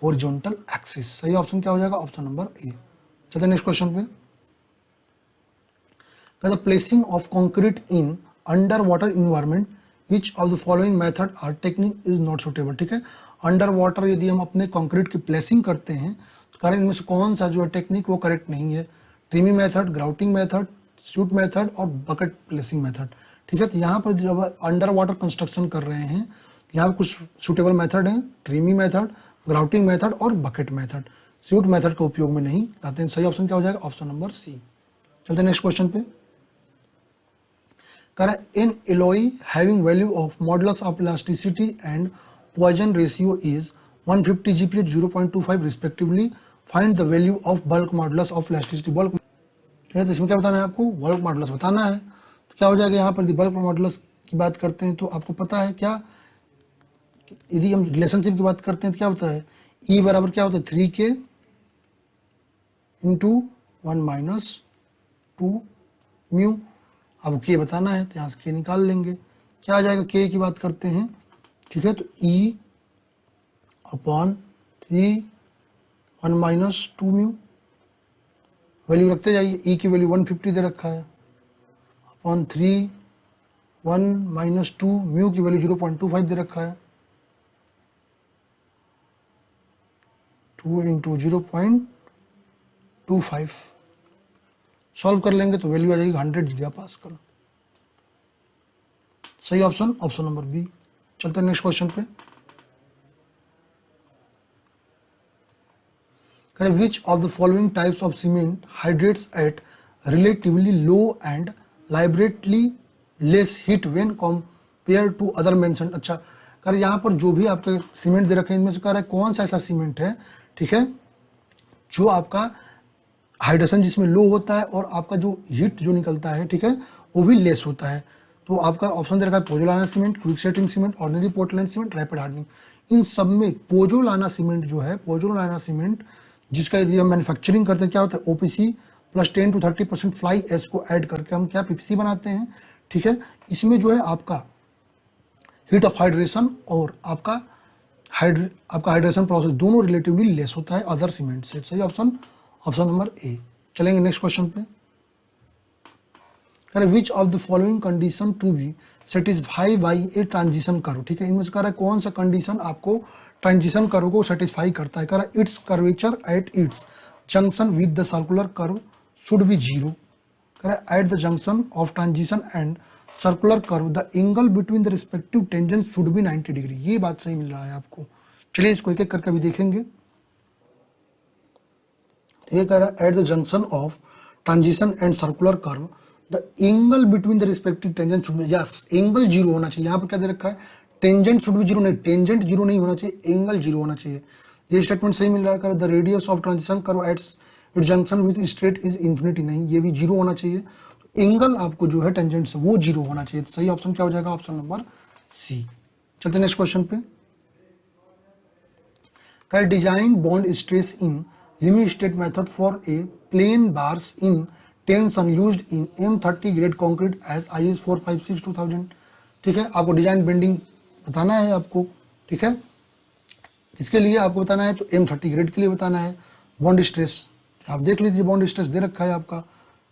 हॉरिजॉन्टल एक्सिस। सही ऑप्शन क्या हो जाएगा? Option number A. चलते हैं नेक्स्ट क्वेश्चन पे। The placing of concrete in underwater environment, which of the following method or technique is not suitable। ठीक है, अंडर वाटर यदि हम अपने कंक्रीट की प्लेसिंग करते हैं तो कारण इनमें से कौन सा जो है टेक्निक वो करेक्ट नहीं है? Tremie method, grouting method, chute method और बकेट प्लेसिंग मेथड। ठीक है, तो यहाँ पर जब अंडर वाटर कंस्ट्रक्शन कर रहे हैं यहाँ पर कुछ सुटेबल मेथड हैं, ट्रीमी मेथड, ग्राउटिंग मेथड और बकेट मेथड। शूट मेथड का उपयोग में नहीं आते हैं। सही ऑप्शन क्या हो जाएगा? Option number C. चलते हैं नेक्स्ट क्वेश्चन पे। In alloy having value of modulus of elasticity and Poisson ratio is 150 GPa 0.25 respectively, find the value of bulk modulus of elasticity। bulk, ठीक है, तो इसमें क्या बताना है आपको? बल्क मॉडुलस बताना है। तो क्या हो जाएगा यहाँ पर? बल्क मॉडुलस की बात करते हैं तो आपको पता है क्या, यदि हम रिलेशनशिप की बात करते हैं तो क्या होता है? E बराबर क्या होता है? 3K into 1 - 2 mu. अब के बताना है तो यहाँ से के निकाल लेंगे, क्या आ जाएगा? के की बात करते हैं, ठीक है, तो E अपॉन 3 1 - 2 म्यू। वैल्यू रखते जाइए। E की वैल्यू 150 दे रखा है, अपॉन 3 1 - 2 म्यू की वैल्यू 0.25 दे रखा है, 2 × 0.25 सॉल्व कर लेंगे तो वैल्यू आ जाएगी 100 GPa। सही ऑप्शन ऑप्शन नंबर बी। चलते हैं नेक्स्ट क्वेश्चन पे। Which of the following types of cement hydrates at relatively low and liberates less heat when compare to other mentioned. अच्छा, कर यहाँ पर जो भी आपके सीमेंट दे रखे हैं इनमें से कह रहा है कौन सा ऐसा सीमेंट है, ठीक है, जो आपका हाइड्रेशन जिसमें लो होता है और आपका जो हीट जो निकलता है, ठीक है, वो भी लेस होता है। तो आपका ऑप्शन दे रखा है pozzolana cement, quick setting cement, ordinary Portland cement, rapid hardening. इन सब में पोजोलाना सीमेंट जो है, पोजोलाना सीमेंट जिसका यदि हम मैन्युफैक्चरिंग करते हैं क्या होता है? OPC plus 10 to 30% fly ash को ऐड करके हम क्या PPC बनाते हैं। ठीक है, इसमें जो है आपका हीट ऑफ हाइड्रेशन और आपका हाइड्रेशन प्रोसेस दोनों रिलेटिवली लेस होता है अदर सीमेंट से। सही ऑप्शन ऑप्शन नंबर ए। चलेंगे नेक्स्ट क्वेश्चन पे। Which of the following condition to be satisfy by a transition curve. ठीक है, इनमें से कह रहा है कौन सा कंडीशन आपको ट्रांजिशन कर्व को सेटिस्फाई करता है। कह रहा है it's curvature at its junction with the circular curve should be 0। कह रहा है at the junction of transition and circular curve the angle between the respective tangent should be 90 degree. ये बात सही मिल रहा है आपको। चलिए इसको एक एक करके भी देखेंगे। ये कह रहा है at the junction of transition and circular curve the angle between the respective tangent should be, yes, angle 0 होना चाहिए। यहाँ पर क्या दे रखा है? टेंजेंट शुड बी 0, नहीं, टेंजेंट 0 नहीं होना चाहिए, एंगल 0 होना चाहिए। ये स्टेटमेंट सही मिल रहा है। The radius of transition curve at it junction with straight is infinity, नहीं, ये भी 0 होना चाहिए। तो एंगल आपको जो है टेंजेंट से वो 0 होना चाहिए। तो सही ऑप्शन क्या हो जाएगा? Option number C. चलते नेक्स्ट क्वेश्चन पे। Design bond stress in limit state method for a plain bars in tension used in M30 grade concrete as IS 456/2000। ठीक है, आपको डिजाइन बेंडिंग बताना है आपको। ठीक है, इसके लिए आपको बताना है तो M30 ग्रेड के लिए बताना है। बॉन्ड स्ट्रेस आप देख लीजिए, बॉन्ड स्ट्रेस दे रखा है आपका,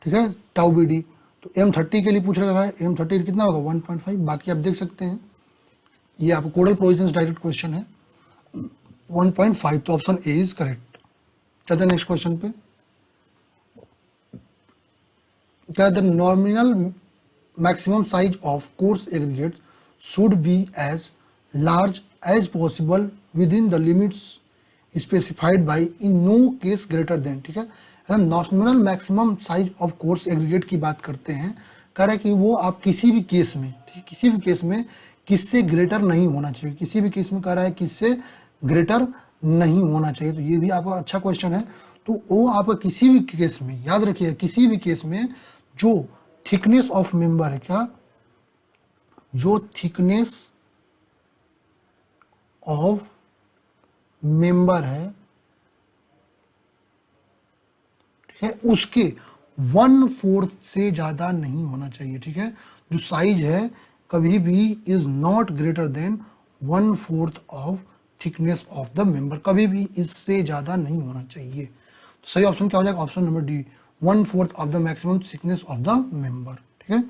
ठीक है, टाउ BD। तो M30 के लिए पूछ रखा है, M30 कितना होगा? 1.5। बाकी आप देख सकते हैं ये आपको कोडल प्रोविजंस डायरेक्ट क्वेश्चन है, 1.5। तो ऑप्शन ए इज करेक्ट। चलते नेक्स्ट क्वेश्चन पे। क्या the nominal maximum size of course aggregate should be as large as possible within the limits specified by in no case greater than, ठीक है। हम nominal maximum size of coarse aggregate की बात करते हैं, कह रहा है कि वो आप किसी भी केस में, ठीक, किसी भी केस में किससे ग्रेटर नहीं होना चाहिए, किसी भी केस में कह रहा है किससे ग्रेटर नहीं होना चाहिए। तो ये भी आपका अच्छा क्वेश्चन है। तो वो आपका किसी भी केस में, याद रखिएगा, किसी भी केस में जो थिकनेस ऑफ मेंबर है, क्या, जो थिकनेस ऑफ मेंबर है, ठीक है, उसके 1/4 से ज्यादा नहीं होना चाहिए, ठीक है। जो साइज है कभी भी is not greater than 1/4 of thickness of the member, कभी भी इससे ज्यादा नहीं होना चाहिए। तो सही ऑप्शन क्या हो जाएगा? Option number D, 1/4 of the maximum thickness of the member, ठीक है।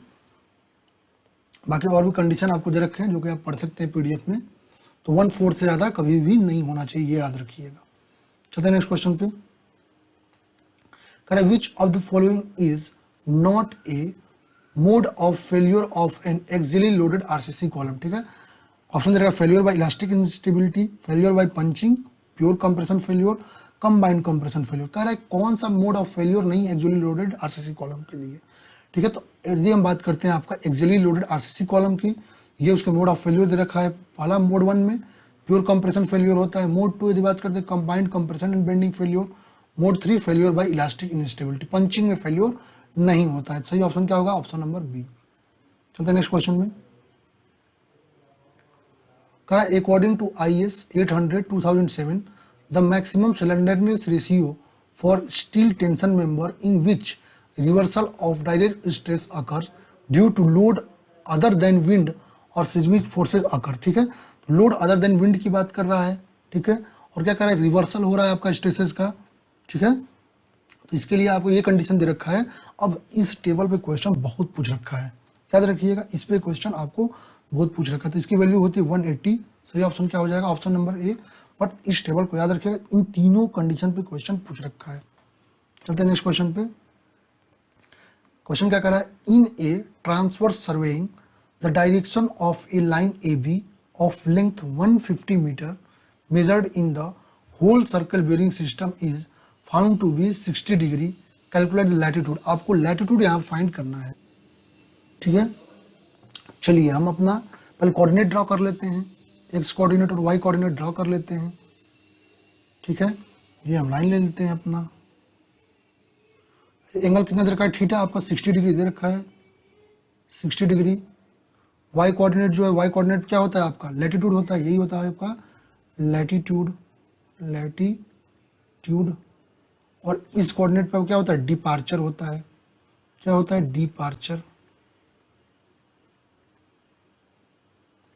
बाकी और भी कंडीशन आपको दे रखे हैं जो कि आप पढ़ सकते हैं पीडीएफ में। तो 1/4 से ज्यादा कभी भी नहीं होना चाहिए, ये याद रखिएगा। चलते हैं नेक्स्ट क्वेश्चन पे। करें which of the following is not a mode of failure of an axially loaded RCC column, ठीक है। ऑप्शन दे रहा है failure by elastic instability, failure by punching, pure compression failure, combined compression failure. कह रहा है कौन सा मोड ऑफ फेल्यूर नहीं एक्सियली लोडेड आरसीसी कॉलम के लिए, ठीक है। तो यदि हम बात करते हैं आपका एक्सियली लोडेड आरसीसी कॉलम की, ये उसके मोड ऑफ फेल्यूर दे रखा है। पहला मोड 1 में प्योर कंप्रेशन फेल्यूर होता है। मोड 2 यदि बात करते हैं combined compression and bending failure. Mode 3 failure by elastic instability, punching में फेल्यूर नहीं होता है। सही ऑप्शन क्या होगा? Option number B. चलते हैं नेक्स्ट क्वेश्चन में। कहा according to IS 800/2007 the maximum slenderness ratio for steel tension member in which reversal of direct stress occurs due to load other than wind और सिस्मिक फोर्सेज अकर, ठीक है। Load other than wind की बात कर रहा है, ठीक है। और क्या कर रहा है? रिवर्सल हो रहा है आपका स्ट्रेसेस का, ठीक है। तो इसके लिए आपको ये कंडीशन दे रखा है। अब इस टेबल पे क्वेश्चन बहुत पूछ रखा है, याद रखिएगा, इस पे क्वेश्चन आपको बहुत पूछ रखा है। तो इसकी वैल्यू होती है 180। सही ऑप्शन क्या हो जाएगा? Option number A. बट इस टेबल को याद रखिएगा, इन तीनों कंडीशन पे क्वेश्चन पूछ रखा है। चलते हैं नेक्स्ट क्वेश्चन पे। क्वेश्चन क्या कर रहा है? In a transverse surveying the direction of a line AB of length 150 metre measured in the whole circle bearing system is found to be 60 degree, calculate the latitude. आपको latitude यहाँ find करना है, ठीक है। चलिए हम अपना पहले कोऑर्डिनेट ड्रॉ कर लेते हैं, एक्स कोऑर्डिनेट और वाई कोऑर्डिनेट ड्रॉ कर लेते हैं, ठीक है। ये हम लाइन ले लेते हैं अपना। एंगल कितना दे रखा है? थीटा आपका 60 डिग्री दे रखा है, 60 डिग्री। वाई कोऑर्डिनेट जो है, वाई कोऑर्डिनेट क्या होता है आपका? लैटिट्यूड होता है, यही होता है आपका लैटिट्यूड, लैटिट्यूड। और इस कोऑर्डिनेट पर क्या होता है? डिपार्चर होता है। क्या होता है? डिपार्चर,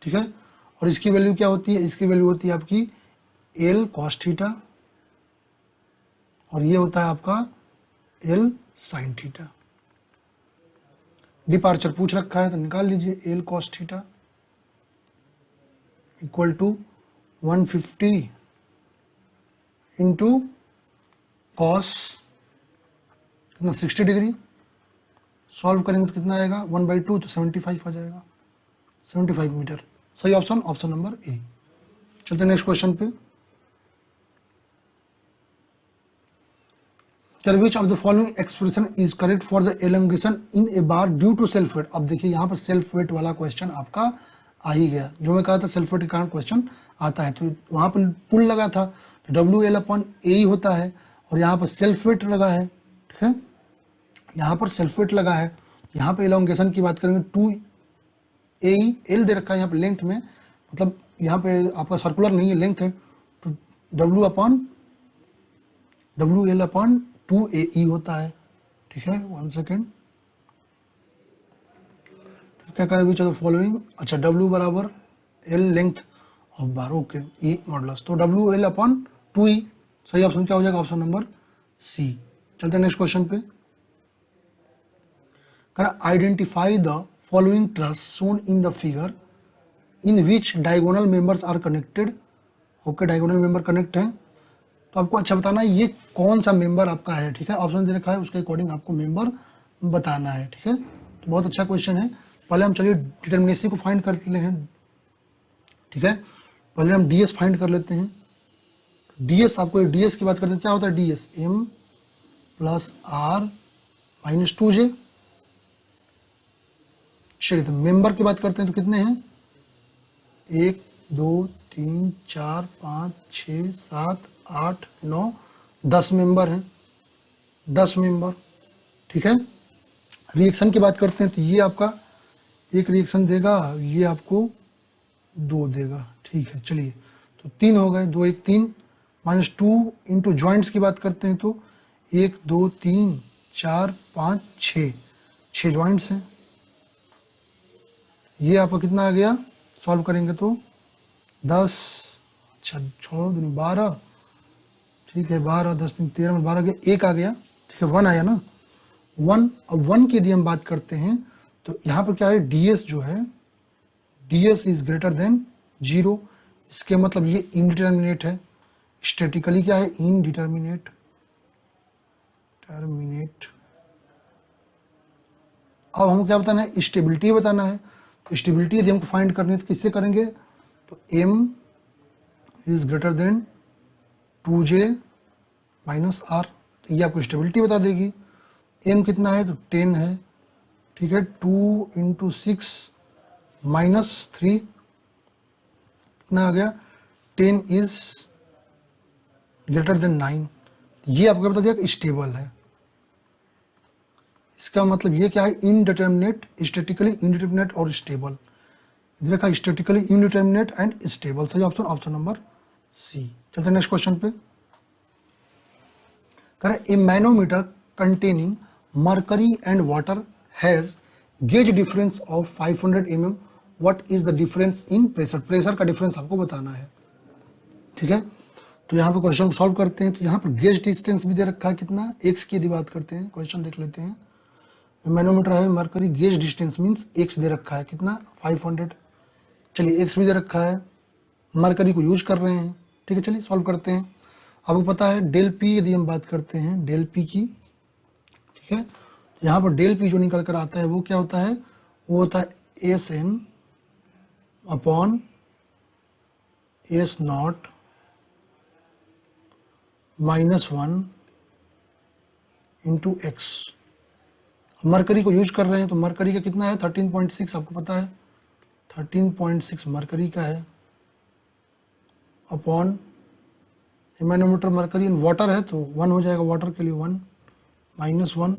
ठीक है। और इसकी वैल्यू क्या होती है? इसकी वैल्यू होती है आपकी L cos थीटा, और ये होता है आपका L sin थीटा। डिपार्चर पूछ रखा है तो निकाल लीजिए, L cos theta equal to 150 into cos कितना 60 डिग्री। सॉल्व करेंगे तो कितना आएगा? 1/2 तो 75 आ जाएगा, 75 मीटर। सही ऑप्शन ऑप्शन नंबर ए। चलते नेक्स्ट क्वेश्चन पे। Which of the following expression is correct for the elongation in a bar due to self weight. अब देखिए यहाँ पर सेल्फ वेट वाला क्वेश्चन आपका आ ही गया, जो मैं कहा था सेल्फ वेट के कारण क्वेश्चन आता है। तो वहां पर पुल लगा था तो WL/A ही होता है, और यहाँ पर सेल्फ वेट लगा है, ठीक है। यहाँ पर सेल्फ वेट लगा है, यहाँ पे एलोंगेशन की बात करेंगे 2A, L दे रखा है यहाँ पे लेंथ में, मतलब यहाँ पे आपका सर्कुलर नहीं है, लेंथ है, तो WL/2AE होता है, ठीक है। 1 सेकेंड, क्या करें? विच ऑफ द फॉलोइंग, अच्छा W बराबर L length of bar, okay, E modulus, तो WL/2E। सही ऑप्शन क्या हो जाएगा? Option number C. चलते हैं नेक्स्ट क्वेश्चन पे। Identify the following truss shown in the figure in which diagonal members are connected. Okay, diagonal member connect है, तो आपको अच्छा बताना है ये कौन सा मेंबर आपका है, ठीक है। ऑप्शन दे रखा है, उसके अकॉर्डिंग आपको मेंबर बताना है, ठीक है। तो बहुत अच्छा क्वेश्चन है। पहले हम चलिए डिटर्मिनेसी को फाइंड कर लेते हैं, ठीक है। पहले हम ds फाइंड कर लेते हैं। ds, आपको ds की बात करते हैं, क्या होता है ds, m plus r minus 2j। चलिए तो मेंबर की बात करते हैं, तो कितने हैं, 1 2 3 4 5 6 7 8 9 10 मेंबर हैं, 10 मेंबर, ठीक है। रिएक्शन की बात करते हैं, तो ये आपका एक रिएक्शन देगा, ये आपको 2 देगा, ठीक है। चलिए तो 3 हो गए, 2 1 3 माइनस 2 इंटू ज्वाइंट्स की बात करते हैं, तो 1 2 3 4 5 6 ज्वाइंट्स हैं। ये आपका कितना आ गया, सॉल्व करेंगे तो 10, अच्छा 6 दूनी 12, ठीक है, 12 10 3 13 12 गया, 1 आ गया, ठीक है, 1 आया ना, 1। अब 1 की यदि हम बात करते हैं, तो यहाँ पर क्या है, ds जो है, ds इज ग्रेटर देन 0, इसके मतलब ये इनडिटर्मिनेट है। स्टैटिकली क्या है, इनडिटर्मिनेट, अब हमको क्या बताना है, स्टेबिलिटी बताना है। तो स्टेबिलिटी यदि हमको फाइंड करनी है तो किससे करेंगे, तो m is greater than 2j minus r, तो ये आपको स्टेबिलिटी बता देगी। m कितना है, तो 10 है, ठीक है। 2 इंटू 6 माइनस 3 कितना आ गया, 10 इज ग्रेटर देन 9, ये आपको बता दिया कि स्टेबल है। इसका मतलब ये क्या है, इनडिटर्मिनेट, स्टैटिकली इनडिटर्मिनेट और स्टेबल। इधर देखा स्टैटिकली इनडिटर्मिनेट एंड स्टेबल, सही ऑप्शन, ऑप्शन नंबर सी। चलते हैं नेक्स्ट क्वेश्चन पे। करें, a manometer containing mercury and water has gauge difference of 500 mm, what is the difference in pressure, pressure का difference आपको बताना है, ठीक है। तो यहाँ पे क्वेश्चन को सॉल्व करते हैं, तो यहाँ पर गेज डिस्टेंस भी दे रखा है कितना, x की यदि बात करते हैं, क्वेश्चन देख लेते हैं। मैनोमीटर है mercury, gauge distance means x दे रखा है कितना, 500। चलिए x भी दे रखा है, मरकरी को यूज कर रहे हैं, ठीक है। चलिए सॉल्व करते हैं। आपको पता है डेल p, यदि हम बात करते हैं डेल p की, ठीक है, तो यहाँ पर डेल p जो निकल कर आता है वो क्या होता है, वो होता है SN upon S0 -1 into x. Mercury को यूज कर रहे हैं, तो मरकरी का कितना है, 13.6, आपको पता है 13.6 मरकरी का है, upon manometer mercury in water है तो 1 हो जाएगा, वाटर के लिए 1 -1,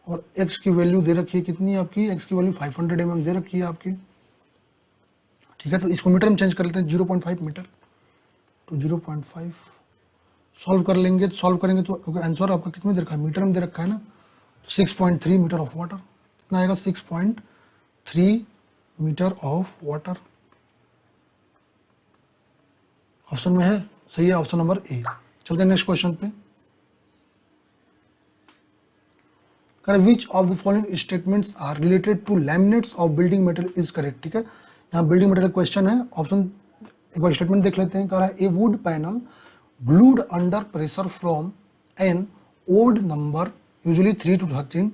और x की वैल्यू दे रखी है कितनी आपकी, x की वैल्यू 500 mm दे रखी है आपकी, ठीक है। तो इसको मीटर में चेंज कर लेते हैं, 0.5 मीटर, तो 0.5 सॉल्व कर लेंगे, तो सॉल्व करेंगे तो क्योंकि आंसर आपका कितने दे रखा है, मीटर में दे रखा है ना, 6.3 मीटर ऑफ वाटर, कितना आएगा, 6.3 मीटर ऑफ वाटर, ऑप्शन में है, सही है, ऑप्शन नंबर ए। चलते हैं नेक्स्ट क्वेश्चन पे। Which of the following statements are related to laminates of building material is correct, ठीक है। यहाँ बिल्डिंग मटेरियल क्वेश्चन है, ऑप्शन एक बार स्टेटमेंट देख लेते हैं। कह रहा है, a wood panel glued under pressure from an odd number, usually 3 to 13,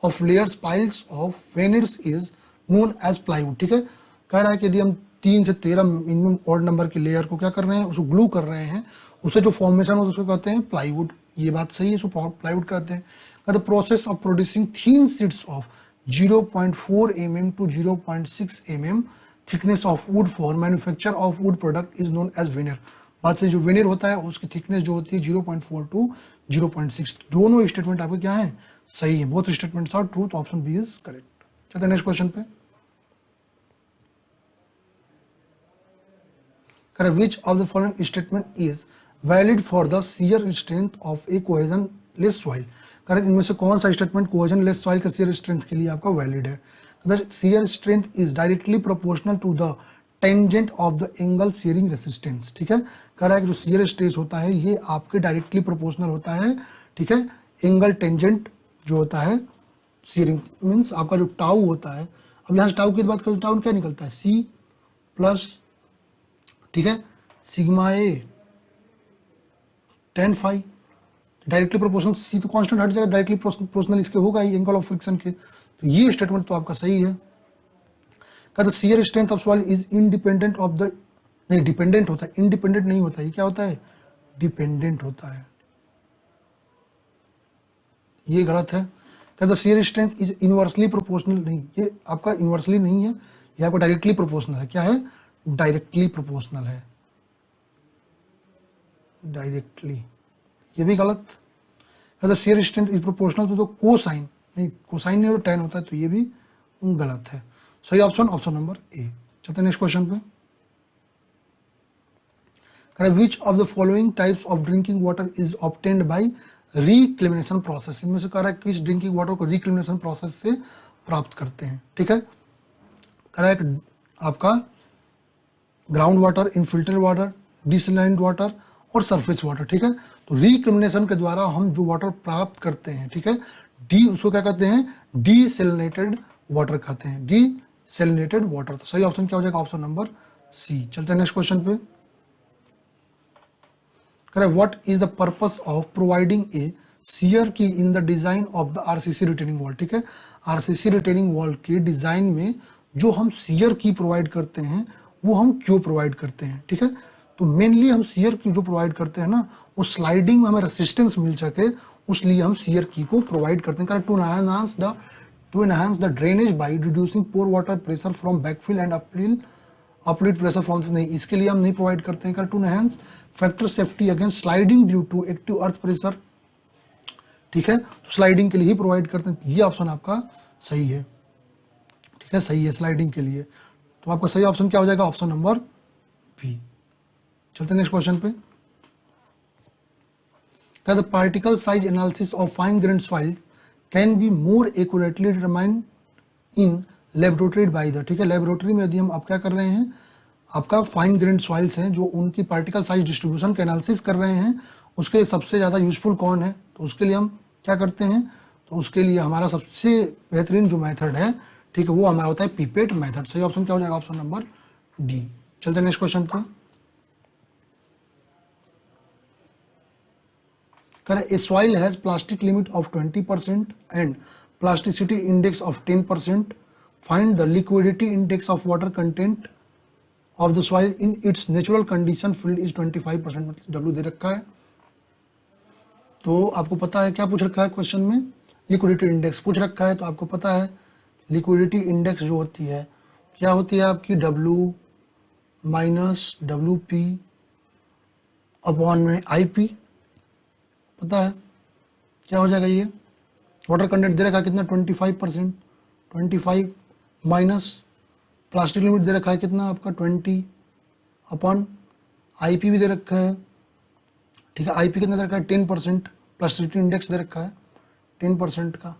of layers piles of veneers is known as plywood, ठीक है। कह रहा है कि यदि हम 3 से 13 मिनिमम ऑड नंबर की लेयर को क्या कर रहे हैं, उसको ग्लू कर रहे हैं, उससे जो फॉर्मेशन होता है उसको कहते हैं प्लाईवुड, ये बात सही है, इसको प्लाईवुड कहते हैं। The process of producing thin sheets of 0.4 mm to 0.6 mm thickness of wood for manufacture of wood product is known as veneer. बात से जो वेनियर होता है उसकी थिकनेस जो होती है 0.4 टू 0.6, दोनों स्टेटमेंट आपके क्या है, सही है, बोथ स्टेटमेंट्स आर ट्रू, तो ऑप्शन बी इज करेक्ट। चलते हैं नेक्स्ट क्वेश्चन पे। करें, which of the following statement is valid for the shear strength of a cohesion less soil. करें, इनमें से कौन सा स्टेटमेंट कोहेजन लेस सॉइल का शियर स्ट्रेंथ के लिए आपका वैलिड है। The shear strength is directly proportional to the tangent of the angle shearing resistance, ठीक है। कह रहा है कि जो शियर स्ट्रेस होता है ये आपके डायरेक्टली प्रोपोर्शनल होता है, ठीक है, एंगल टेंजेंट जो होता है शेयरिंग मीन्स आपका जो टाउ होता है। अब यहाँ से टाउ की बात करें, टाउ क्या निकलता है, सी प्लस, ठीक है, सिग्मा ए tan फाई, डायरेक्टली प्रोपोर्शनल, सी तो कांस्टेंट हट जाएगा, डायरेक्टली प्रोपोर्शनल इसके होगा ही एंगल ऑफ फ्रिक्शन के, तो ये स्टेटमेंट तो आपका सही है। कहते shear strength of soil is independent of the, नहीं डिपेंडेंट होता है, इंडिपेंडेंट नहीं होता, ये क्या होता है, डिपेंडेंट होता है, ये गलत है। कहते shear strength is inversely proportional, नहीं ये आपका इनवर्सली नहीं है, ये आपका डायरेक्टली प्रोपोर्शनल है। क्या है, डायरेक्टली प्रोपोर्शनल है, डायरेक्टली, ये भी गलत। कहते शियर स्ट्रेंथ इज प्रोपोर्शनल तो कोसाइन, नहीं कोसाइन नहीं, टेन होता है, तो ये भी गलत है। सही ऑप्शन ऑप्शन नंबर ए। चलते नेक्स्ट क्वेश्चन पे। Which of the following types of drinking water is obtained by reclamation process, इनमें से कह रहा है किस ड्रिंकिंग वाटर को रिक्लेमिनेशन प्रोसेस से प्राप्त करते हैं। ठीक है, कह रहा है आपका ग्राउंड वाटर, इनफिल्टर्ड वाटर, डिसलाइंड वाटर और सरफेस वाटर। ठीक है, तो रिक्लेमिनेशन के द्वारा हम जो वाटर प्राप्त करते हैं, ठीक है, डी उसको क्या कहते हैं, डीसेलिनेटेड वाटर कहते हैं, डीसेलिनेटेड वाटर। तो सही ऑप्शन क्या हो जाएगा, ऑप्शन नंबर सी। चलते हैं नेक्स्ट क्वेश्चन पे। What is the purpose of providing a shear key in the design of the RCC retaining wall? ठीक है, RCC retaining wall के डिजाइन में जो हम shear key प्रोवाइड करते हैं वो हम क्यों प्रोवाइड करते हैं। ठीक है, तो मेनली हम shear key जो प्रोवाइड करते हैं ना, वो स्लाइडिंग में हमें रेसिस्टेंस मिल सके, उसलिए हम shear key को प्रोवाइड करते हैं। To enhance the drainage by reducing pore water pressure from backfill and uplift pressure from, नहीं इसके लिए हम नहीं प्रोवाइड करते हैं। To enhance factor safety against sliding due to active earth pressure. ठीक है, तो स्लाइडिंग के लिए ही प्रोवाइड करते हैं, ये ऑप्शन आपका सही है। ठीक है, सही है स्लाइडिंग के लिए, तो आपका सही ऑप्शन क्या हो जाएगा, ऑप्शन नंबर बी। चलते नेक्स्ट क्वेश्चन पे। The particle size analysis of fine grain soil can be more accurately determined in laboratory by the, ठीक है, लेबोरेटरी में यदि हम आप क्या कर रहे हैं, आपका फाइन ग्रेन सॉइल्स हैं जो उनकी पार्टिकल साइज डिस्ट्रीब्यूशन का एनालिसिस कर रहे हैं, उसके लिए सबसे ज़्यादा यूजफुल कौन है, तो उसके लिए हम क्या करते हैं, तो उसके लिए हमारा सबसे बेहतरीन जो मेथड है, ठीक है, वो हमारा होता है पिपेट मेथड। सही ऑप्शन क्या हो जाएगा, ऑप्शन नंबर डी। चलते हैं नेक्स्ट क्वेश्चन पे। करें a soil has plastic limit of 20% and plasticity index of 10%, find the liquidity index of water content of the soil in its natural condition field is 25%, मतलब W दे रखा है। तो आपको पता है क्या पूछ रखा है क्वेश्चन में, लिक्विडिटी इंडेक्स पूछ रखा है, तो आपको पता है लिक्विडिटी इंडेक्स जो होती है क्या होती है आपकी, W minus W P upon में आई पी, पता है क्या हो जाएगा ये, वाटर कंटेंट दे रखा है कितना 25%, 25 माइनस प्लास्टिक लिमिट दे रखा है कितना आपका 20 अपॉन आईपी भी दे रखा है। ठीक है, आईपी कितना दे रखा है 10%, प्लास्टिसिटी इंडेक्स दे रखा है 10% का।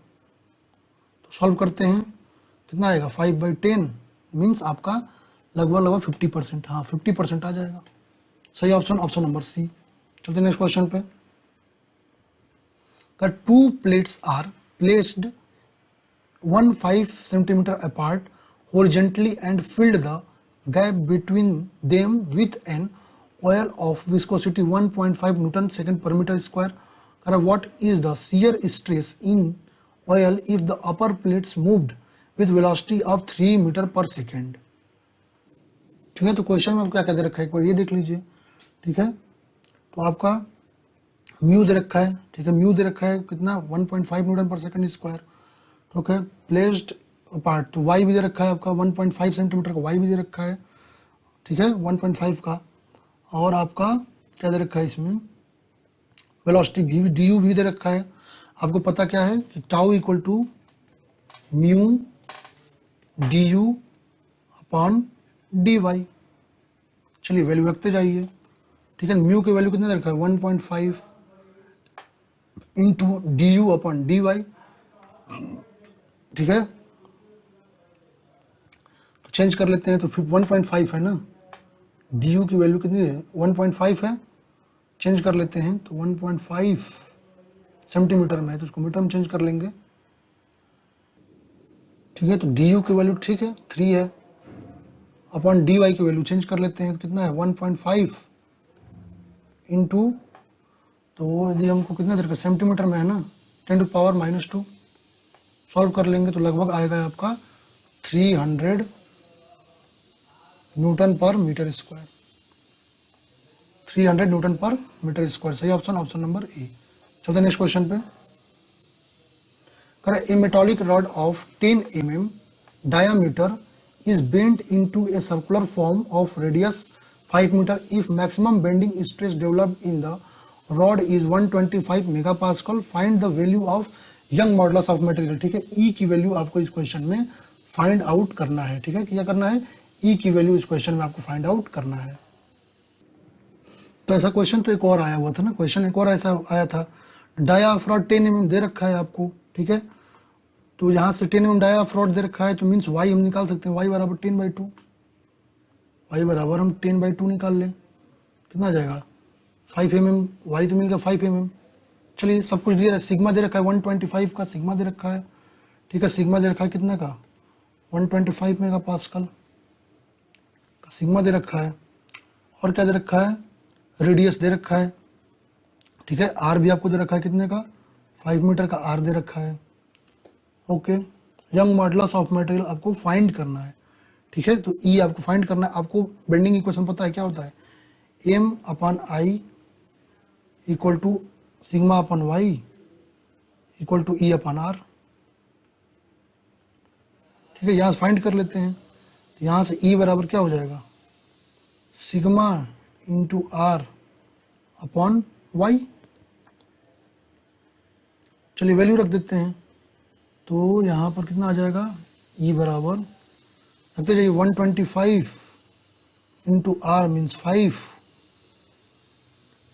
तो सॉल्व करते हैं कितना आएगा 5/10 मीन्स आपका लगभग 50%, हाँ 50% आ जाएगा। सही ऑप्शन ऑप्शन नंबर सी। चलते नेक्स्ट क्वेश्चन पे। Two plates are placed 1.5 centimeter apart horizontally and filled the gap between them with an oil of viscosity 1.5 Newton second per meter square. What is the shear stress in oil if the upper plates moved with velocity of 3 meter per second? ठीक है, तो question में आपको क्या दे रखा है एक बार ये देख लीजिए। ठीक है, तो आपका म्यू दे रखा है, ठीक है, म्यू दे रखा है कितना 1.5 न्यूटन पर second square. Okay, placed apart, तो वाई भी दे रखा है आपका 1.5 सेंटीमीटर का वाई भी दे रखा है, ठीक है 1.5 का, और आपका क्या दे रखा है इसमें वेलोसिटी डी यू भी दे रखा है। आपको पता क्या है कि tau equal to mu D U upon D Y. चलिए वैल्यू रखते जाइए। ठीक है, म्यू की वैल्यू कितना दे रखा है 1.5 into D U upon D Y. ठीक है, तो चेंज कर लेते हैं, तो फिर 1.5 है ना, डी यू की वैल्यू कितनी है 1.5 है, चेंज कर लेते हैं, तो 1.5 सेंटीमीटर में है तो उसको मीटर में चेंज कर लेंगे। ठीक है, तो डी यू की वैल्यू ठीक है 3 है, अपॉन डी वाई की वैल्यू चेंज कर लेते हैं, तो कितना है 1.5 इंटू, तो यदि हमको कितना देर का सेंटीमीटर में है ना 10⁻⁻², सॉल्व कर लेंगे तो लगभग आएगा आपका 300 newton per metre square. 300 newton per metre square सही ऑप्शन, ऑप्शन नंबर ए। चलते नेक्स्ट क्वेश्चन पे। करें a metallic rod of 10 mm diameter is bent into a circular form of radius 5 meter if maximum bending stress developed in the rod is 125 megapascal. Find the value of young modulus of material। ठीक है, E की value आपको इस question में find out करना है। ठीक है, क्या करना है, E की वैल्यू इस क्वेश्चन में आपको फाइंड आउट करना है। तो ऐसा क्वेश्चन तो एक और आया हुआ था ना, क्वेश्चन एक और ऐसा आया था, डायाफ्रॉड 10 mm दे रखा है आपको। ठीक है, तो यहाँ से 10 mm डायाफ्रॉड दे रखा है तो मीन्स y हम निकाल सकते हैं, y बराबर 10/2, y बराबर हम 10/2 निकाल लें, कितना आ जाएगा 5 mm, y तो मिल गया 5 mm। चलिए सब कुछ दिया है, सिग्मा दे रखा है 125 का सिग्मा दे रखा है। ठीक है, सिग्मा दे रखा है कितने का 125 मेगा पास्कल का सिग्मा दे रखा है, और क्या दे रखा है, रेडियस दे रखा है। ठीक है, आर भी आपको दे रखा है कितने का 5 मीटर का आर दे रखा है। Okay, young modulus of material आपको फाइंड करना है। ठीक है, तो ई आपको फाइंड करना है। आपको बेंडिंग इक्वेशन पता है क्या होता है, m/i इक्वल टू सिग्मा/y इक्वल टू E/r। ठीक है, यहाँ से फाइंड कर लेते हैं, तो यहाँ से E बराबर क्या हो जाएगा, सिग्मा इंटू r/y। चलिए वैल्यू रख देते हैं, तो यहाँ पर कितना आ जाएगा, E बराबर रखते जाइए 125 इंटू आर मीन्स 5,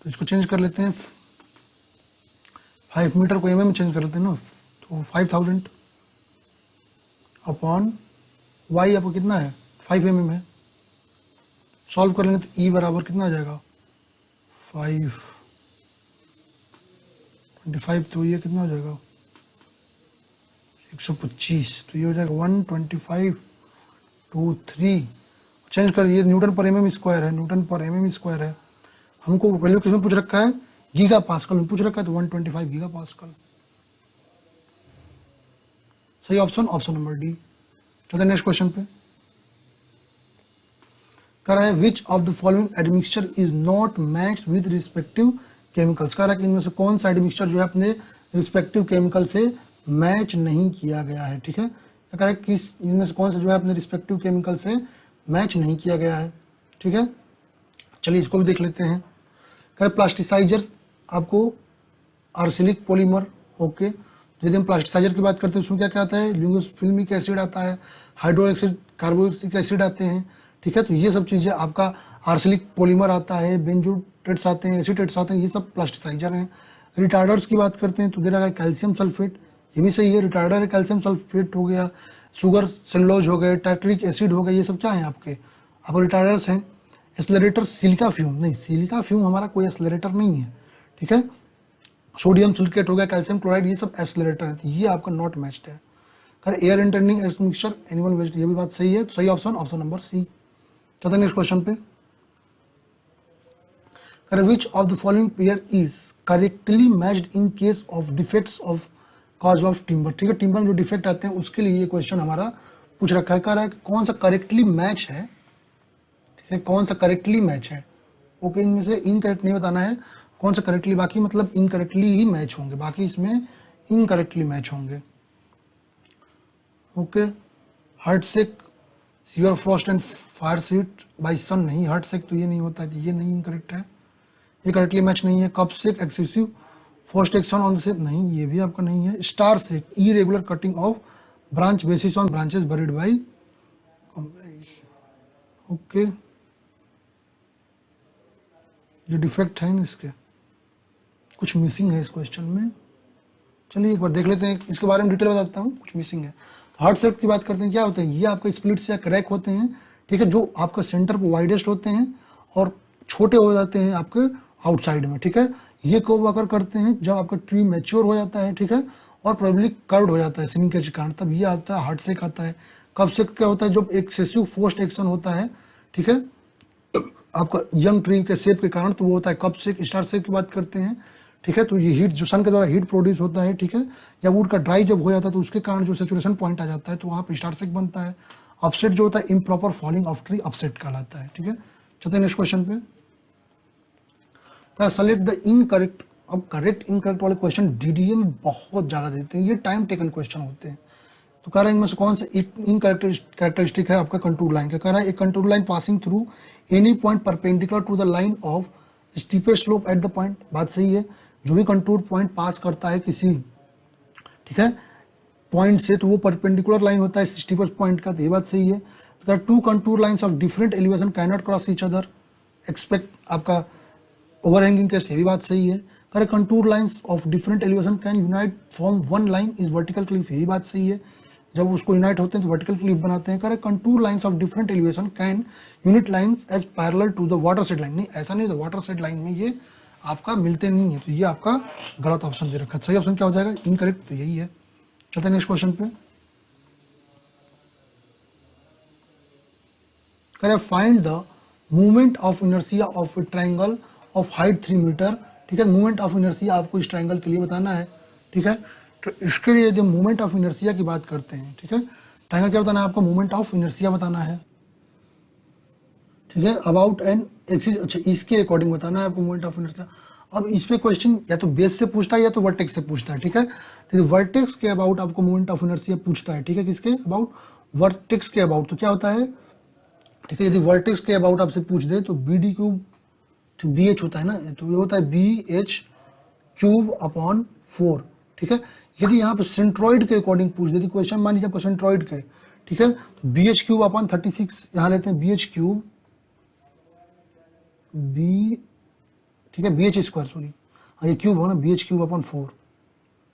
तो इसको चेंज कर लेते हैं, 5 मीटर को mm चेंज कर लेते हैं ना, तो 5000 अपॉन y आपको कितना है 5 mm है। सॉल्व कर लेंगे तो E बराबर कितना आ जाएगा 5/25, तो ये कितना हो जाएगा 125, तो ये हो जाएगा 125/3। चेंज कर, ये न्यूटन पर mm स्क्वायर है, न्यूटन पर mm स्क्वायर है। हमको वैल्यू किसमें पूछ रखा है, गीगा पास्कल में पूछ रखा है, तो 125 गीगा पास्कल सही ऑप्शन, ऑप्शन नंबर डी। चलते नेक्स्ट क्वेश्चन पे। कह रहा है विच of the following admixture is not matched with respective chemicals. कह रहा है कि इनमें से कौन सा एडमिक्सचर जो है अपने रिस्पेक्टिव केमिकल से मैच नहीं किया गया है। ठीक है, कह रहा है किस इनमें से कौन सा जो है अपने रिस्पेक्टिव केमिकल से मैच नहीं किया गया है। ठीक है, चलिए इसको भी देख लेते हैं। कह रहे प्लास्टिसाइजर्स आपको आर्सेनिक पॉलीमर। ओके, यदि हम प्लास्टिसाइजर की बात करते हैं उसमें क्या क्या आता है, लिंगोफिल्मिक एसिड आता है, हाइड्रोक्सिड कार्बोक्सिलिक एसिड आते हैं। ठीक है, तो ये सब चीज़ें आपका आर्सेनिक पॉलीमर आता है, बेंजोटेट्स आते हैं, एसीटेट्स आते हैं, ये सब प्लास्टिसाइजर हैं। रिटार्डर्स की बात करते हैं तो दे रहा है कैल्शियम सल्फेट, ये भी सही है, रिटार्डर है, कैल्शियम सल्फेट हो गया, शुगर सेलुलोज हो गए, टाइट्रिक एसिड हो गया, ये सब क्या है आपके रिटार्डर्स हैं। एक्सेलरेटर सिलिका फ्यूम, नहीं सिलिका फ्यूम हमारा कोई एक्सेलरेटर नहीं है। ठीक है, सोडियम सिलिकेट हो गया, कैल्शियम क्लोराइड, ये सब एक्सेलरेटर है, तो ये आपका नॉट मैच्ड है। एयर इंटरनिंग मिक्सचर एनिमल वेस्ट, ये भी बात सही है, तो सही ऑप्शन, ऑप्शन नंबर सी। चलते नेक्स्ट क्वेश्चन पे। Which of the following pair is correctly matched in case of defects of cause of timber. ठीक है, टिम्बर में जो डिफेक्ट आते हैं उसके लिए ये क्वेश्चन हमारा पूछ रखा है। कह रहा है कि कौन सा करेक्टली मैच है। ठीक है, कौन सा करेक्टली मैच है। ओके, इनमें से इनकरेक्ट नहीं बताना है, कौन सा करेक्टली, बाकी मतलब इनकरेक्टली ही मैच होंगे, बाकी इसमें इनकरेक्टली मैच होंगे। Okay, heart shake, severe frost and fierce heat by sun, नहीं हार्ट सेक तो ये नहीं होता है, तो ये नहीं इनकरेक्ट है, ये करेक्टली मैच नहीं है। Cup shake excessive forced action on the shake, नहीं ये भी आपका नहीं है। Star shake irregular cutting of branch basis on branches buried by. Okay, जो डिफेक्ट है इसके कुछ मिसिंग है इस क्वेश्चन में। चलिए एक बार देख लेते हैं, इसके बारे में डिटेल बताता हूँ, कुछ मिसिंग है। हार्ट सेट की बात करते हैं, क्या होते हैं, ये आपका स्प्लिट्स या क्रैक होते हैं। ठीक है, जो आपका सेंटर पर वाइडेस्ट होते हैं और छोटे हो जाते हैं आपके आउटसाइड में। ठीक है, ये कब अगर करते हैं जब आपका ट्री मैच्योर हो जाता है। ठीक है, और प्रोबेबली कर्व्ड हो जाता है श्रिंकेज के कारण, तब ये आता है हार्ट सेक आता है। कब सेक क्या होता है, जब एक्सेसिव फोर्स्ड एक्शन होता है। ठीक है, आपका यंग ट्री के शेप के कारण, तो वो होता है कप सेक। स्टार सेक की बात करते हैं, ठीक है। तो ये हीट जो सन के द्वारा हीट प्रोड्यूस होता है, ठीक है, या वुड का ड्राई जब हो जाता है तो उसके कारण जो सेचुरेशन पॉइंट आ जाता है तो वहाँ पे स्टार्सेक बनता है। अपसेट जो होता है improper falling of tree upset कहलाता है, ठीक है। चलते हैं नेक्स्ट क्वेश्चन पे। Select the incorrect. अब करेक्ट इनकरेक्ट वाले क्वेश्चन डीडीए में बहुत ज्यादा देते हैं, ये टाइम टेकन क्वेश्चन होते हैं। तो कह रहा है इनमें से कौन सा कैरेक्टरिस्टिक है आपका कंटूर लाइन का। कह रहा है एक contour line passing through any point perpendicular to the line of steepest slope at the point. बात सही है, जो भी कंटूर पॉइंट पास करता है किसी, ठीक है, पॉइंट से, तो वो परपेंडिकुलर लाइन होता है स्टीपेस्ट पॉइंट का, तो ये बात सही है। तो two contour lines of different elevation can not cross each other, expect आपका ओवरहैंगिंग केस, ये भी बात सही है। Correct contour lines of different elevation can unite form one line is vertical cliff, यही बात सही है। जब उसको यूनाइट होते हैं तो वर्टिकल क्लिफ बनाते हैं। Correct contour lines of different elevation can unite lines as parallel to the watershed line, नहीं ऐसा नहीं, वाटर सेड लाइन में ये आपका मिलते नहीं है, तो ये आपका गलत ऑप्शन दे रखा है। सही ऑप्शन क्या हो जाएगा, इनकरेक्ट, तो यही है। चलते हैं नेक्स्ट क्वेश्चन पे। Correct find the movement of inertia of a triangle of height 3 metre, ठीक है। मूवमेंट ऑफ इनर्शिया आपको इस ट्राइंगल के लिए बताना है, ठीक है। तो इसके लिए जब मूवमेंट ऑफ इनर्शिया की बात करते हैं, ठीक है, ट्राइंगल क्या बताना है आपको, मूवमेंट ऑफ इनर्शिया बताना है, ठीक है, अबाउट एन एक्सिस, अच्छा इसके अकॉर्डिंग बताना है आपको मूवमेंट ऑफ इनर्शिया। अब इस पे क्वेश्चन या तो बेस से पूछता है या तो वर्टेक्स से पूछता है, ठीक है। तो वर्टेक्स के अबाउट आपको मूवमेंट ऑफ इनर्शिया पूछता है, ठीक है, किसके अबाउट, वर्टेक्स के अबाउट। तो क्या होता है, ठीक है, यदि वर्टेक्स के अबाउट आपसे पूछ दे तो बी डी क्यूब, तो बी एच होता है ना, तो ये होता है बी एच क्यूब अपॉन 4, ठीक है। यदि यहाँ पे सेंट्रॉइड के अकॉर्डिंग पूछ देती क्वेश्चन, मान लीजिए आपको सेंट्रॉइड के, ठीक है, तो बी एच क्यूब अपॉन 36 यहाँ लेते हैं, बी एच क्यूब बी, ठीक है, बी एच स्क्वायर, सॉरी हाँ ये क्यूब हो ना, बी एच क्यूब अपॉन 4,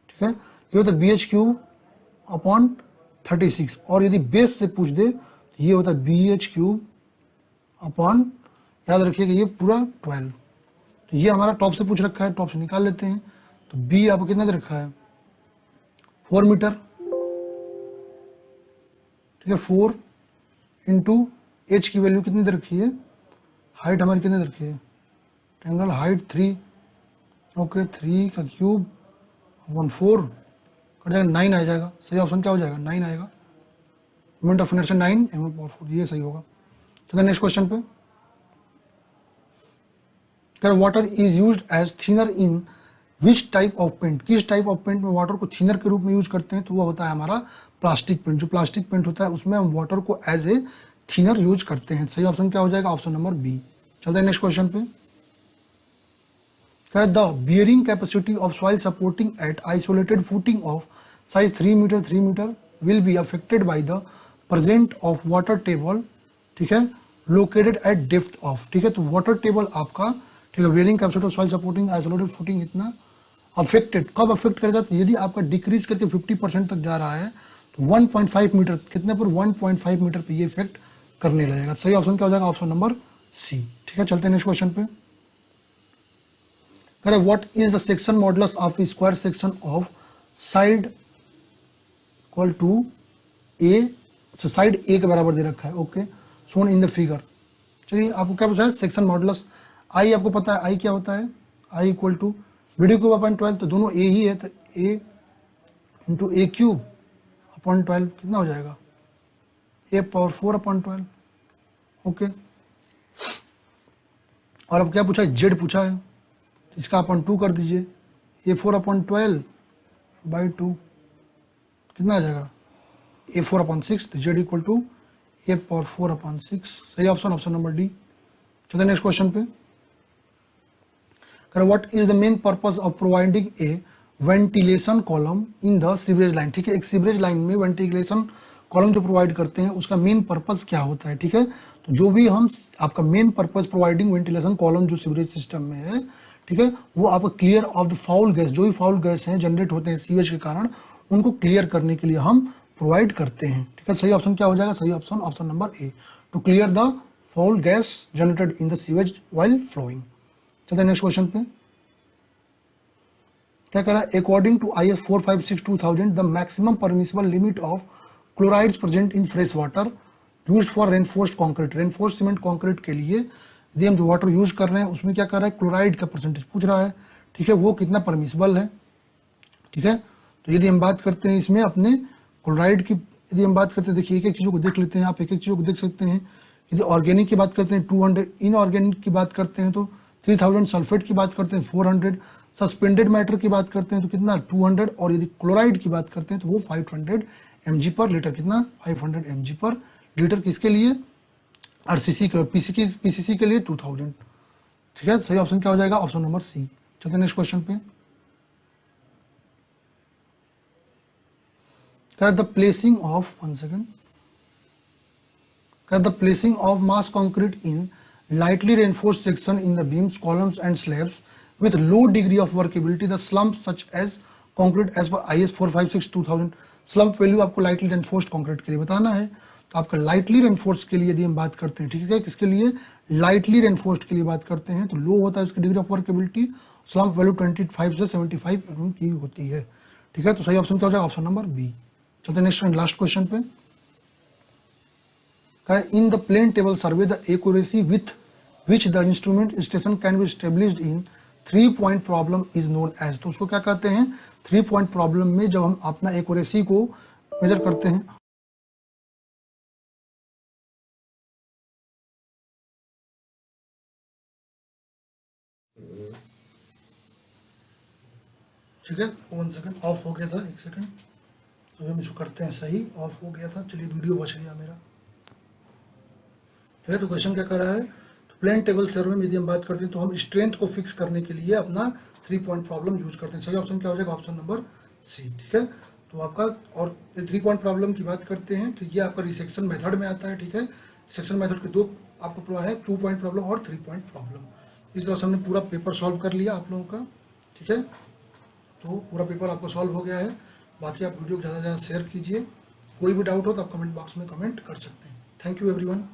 ठीक है, ये होता है बी एच क्यूब अपॉन 36। और यदि बेस से पूछ दे तो ये होता है बी एच क्यूब अपॉन, याद रखिएगा ये पूरा 12। तो ये हमारा टॉप से पूछ रखा है, टॉप से निकाल लेते हैं। तो बी आपको कितना दे रखा है, 4 मीटर, ठीक है, 4 इंटू एच की वैल्यू कितनी दे रखी है, हाइट हमारी कितनी दे रखी है, ट्रायंगल हाइट 3, ओके, 3 का क्यूब अपॉन 4 कट जाएगा 9 आ जाएगा। सही ऑप्शन क्या हो जाएगा, 9 आएगा। मोमेंट ऑफ इनर्शिया 9 m/4, ये सही होगा। तो नेक्स्ट क्वेश्चन पे, water is used as thinner in which type of paint, किस टाइप ऑफ पेंट में वाटर को थिनर के रूप में यूज करते हैं, तो वो होता है हमारा प्लास्टिक पेंट। जो प्लास्टिक पेंट होता है उसमें हम वाटर को एज ए थिनर यूज करते हैं। सही ऑप्शन क्या हो जाएगा, ऑप्शन नंबर बी। चलते हैं नेक्स्ट क्वेश्चन पे। The bearing capacity of soil supporting at isolated footing of size 3 metre will be affected by the present of water table, ठीक है, लोकेटेड एट डेप्थ ऑफ, ठीक है। तो वाटर टेबल आपका, ठीक है, bearing capacity of soil supporting isolated footing इतना affected, कब अफेक्ट करेगा, तो यदि आपका डिक्रीज करके 50% तक जा रहा है तो 1.5 मीटर, कितने पर, 1.5 मीटर पे ये इफेक्ट करने लगेगा। सही ऑप्शन क्या हो जाएगा, ऑप्शन नंबर सी, ठीक है। चलते हैं नेक्स्ट क्वेश्चन पे। करें what is the section modulus of square section of side equal to A, side A के बराबर दे रखा है, okay, shown in the figure. चलिए आपको क्या पूछा है, सेक्शन मॉडुलस आई आपको पता है, आई क्या होता है, I equal to video cube upon 12, तो दोनों ए ही है, तो A into A cube upon 12 कितना हो जाएगा, ए पावर 4 अपॉन 12, ओके। और अब क्या पूछा है, जेड पूछा है, इसका अपॉन 2 कर दीजिए, ए 4 अपॉन 12 बाई 2 कितना आ जाएगा, ए 4 अपॉन 6, तो Z equal to A power 4 upon 6। सही ऑप्शन, ऑप्शन नंबर डी। चलिए नेक्स्ट क्वेश्चन पे। What is the main purpose of providing a ventilation column in the sewerage line, ठीक है। एक सीवरेज लाइन में वेंटिलेशन कॉलम जो provide करते हैं उसका मेन पर्पज क्या होता है, ठीक है। तो जो भी हम आपका main purpose providing ventilation column जो सीवरेज सिस्टम में है, ठीक है, वो आपको clear of the foul gas, जो भी फाउल गैस हैं जनरेट होते हैं सीवेज के कारण, उनको क्लियर करने के लिए हम प्रोवाइड करते हैं, ठीक है। सही ऑप्शन क्या हो जाएगा, सही option, option number A, to clear the foul gas generated in the sewage while flowing. चलते हैं नेक्स्ट क्वेश्चन पे। क्या कह रहा है, according to IS 456/2000 the maximum permissible limit of chlorides present in fresh water used for reinforced concrete, reinforced cement concrete के लिए यदि हम जो वाटर यूज कर रहे हैं उसमें क्या कर रहा है, क्लोराइड का परसेंटेज पूछ रहा है, ठीक है, वो कितना परमिसिबल है। ठीक है, तो यदि हम बात करते हैं इसमें अपने क्लोराइड की, यदि हम बात करते हैं, देखिए एक एक चीज़ों को देख लेते हैं, आप एक एक चीज़ों को देख सकते हैं। यदि ऑर्गेनिक की बात करते हैं 200, इनऑर्गेनिक की बात करते हैं तो 3000, सल्फेट की बात करते हैं 400, सस्पेंडेड मैटर की बात करते हैं तो कितना 200, और यदि क्लोराइड की बात करते हैं तो वो 500 mg पर लीटर, कितना 500 mg पर लीटर, किसके लिए, आरसीसी के, पीसीसी के लिए 2000। ठीक है, सही ऑप्शन क्या हो जाएगा, ऑप्शन नंबर सी। चलते नेक्स्ट क्वेश्चन पे। The placing of, one second, the placing of mass concrete in lightly reinforced section in the beams, columns and slabs with low degree of workability, the slump such as concrete as per IS 456-2000। slump value आपको lightly reinforced concrete के लिए बताना है। तो आपका lightly reinforced के लिए यदि हम बात करते हैं, ठीक है, किसके लिए, lightly reinforced के लिए बात करते हैं, तो लो होता है इसकी degree of workability, slump value 25 से 75 mm की होती है। ठीक है, तो सही ऑप्शन क्या हो जाएगा, ऑप्शन नंबर बी। चलते हैं नेक्स्ट एंड लास्ट क्वेश्चन पे। In the plane table survey, the accuracy with which the instrument station can be established in 3-point problem is known as। तो उसको क्या कहते हैं, 3-point problem में जब हम अपना एक्यूरेसी को मेजर करते हैं, ठीक है, 1 सेकंड ऑफ हो गया था, 1 सेकंड, अभी हम इसको करते हैं सही, ऑफ हो गया था, चलिए वीडियो बच गया मेरा। ठीक है, तो क्वेश्चन क्या कर रहा है, तो प्लेन टेबल सर्वे में यदि हम बात करते हैं तो हम स्ट्रेंथ को फिक्स करने के लिए अपना 3-point प्रॉब्लम यूज करते हैं। सही ऑप्शन क्या हो जाएगा, ऑप्शन नंबर सी। ठीक है, तो आपका, और 3-point प्रॉब्लम की बात करते हैं तो ये आपका रिसेक्शन मेथड में आता है। ठीक है, रिसेक्शन मेथड के दो आपको है, 2-point प्रॉब्लम और 3-point प्रॉब्लम। इस तरह से हमने पूरा पेपर सॉल्व कर लिया आप लोगों का। ठीक है, तो पूरा पेपर आपका सॉल्व हो गया है। बाकी आप वीडियो को ज़्यादा से ज़्यादा शेयर कीजिए, कोई भी डाउट हो तो आप कमेंट बॉक्स में कमेंट कर सकते हैं। Thank you everyone.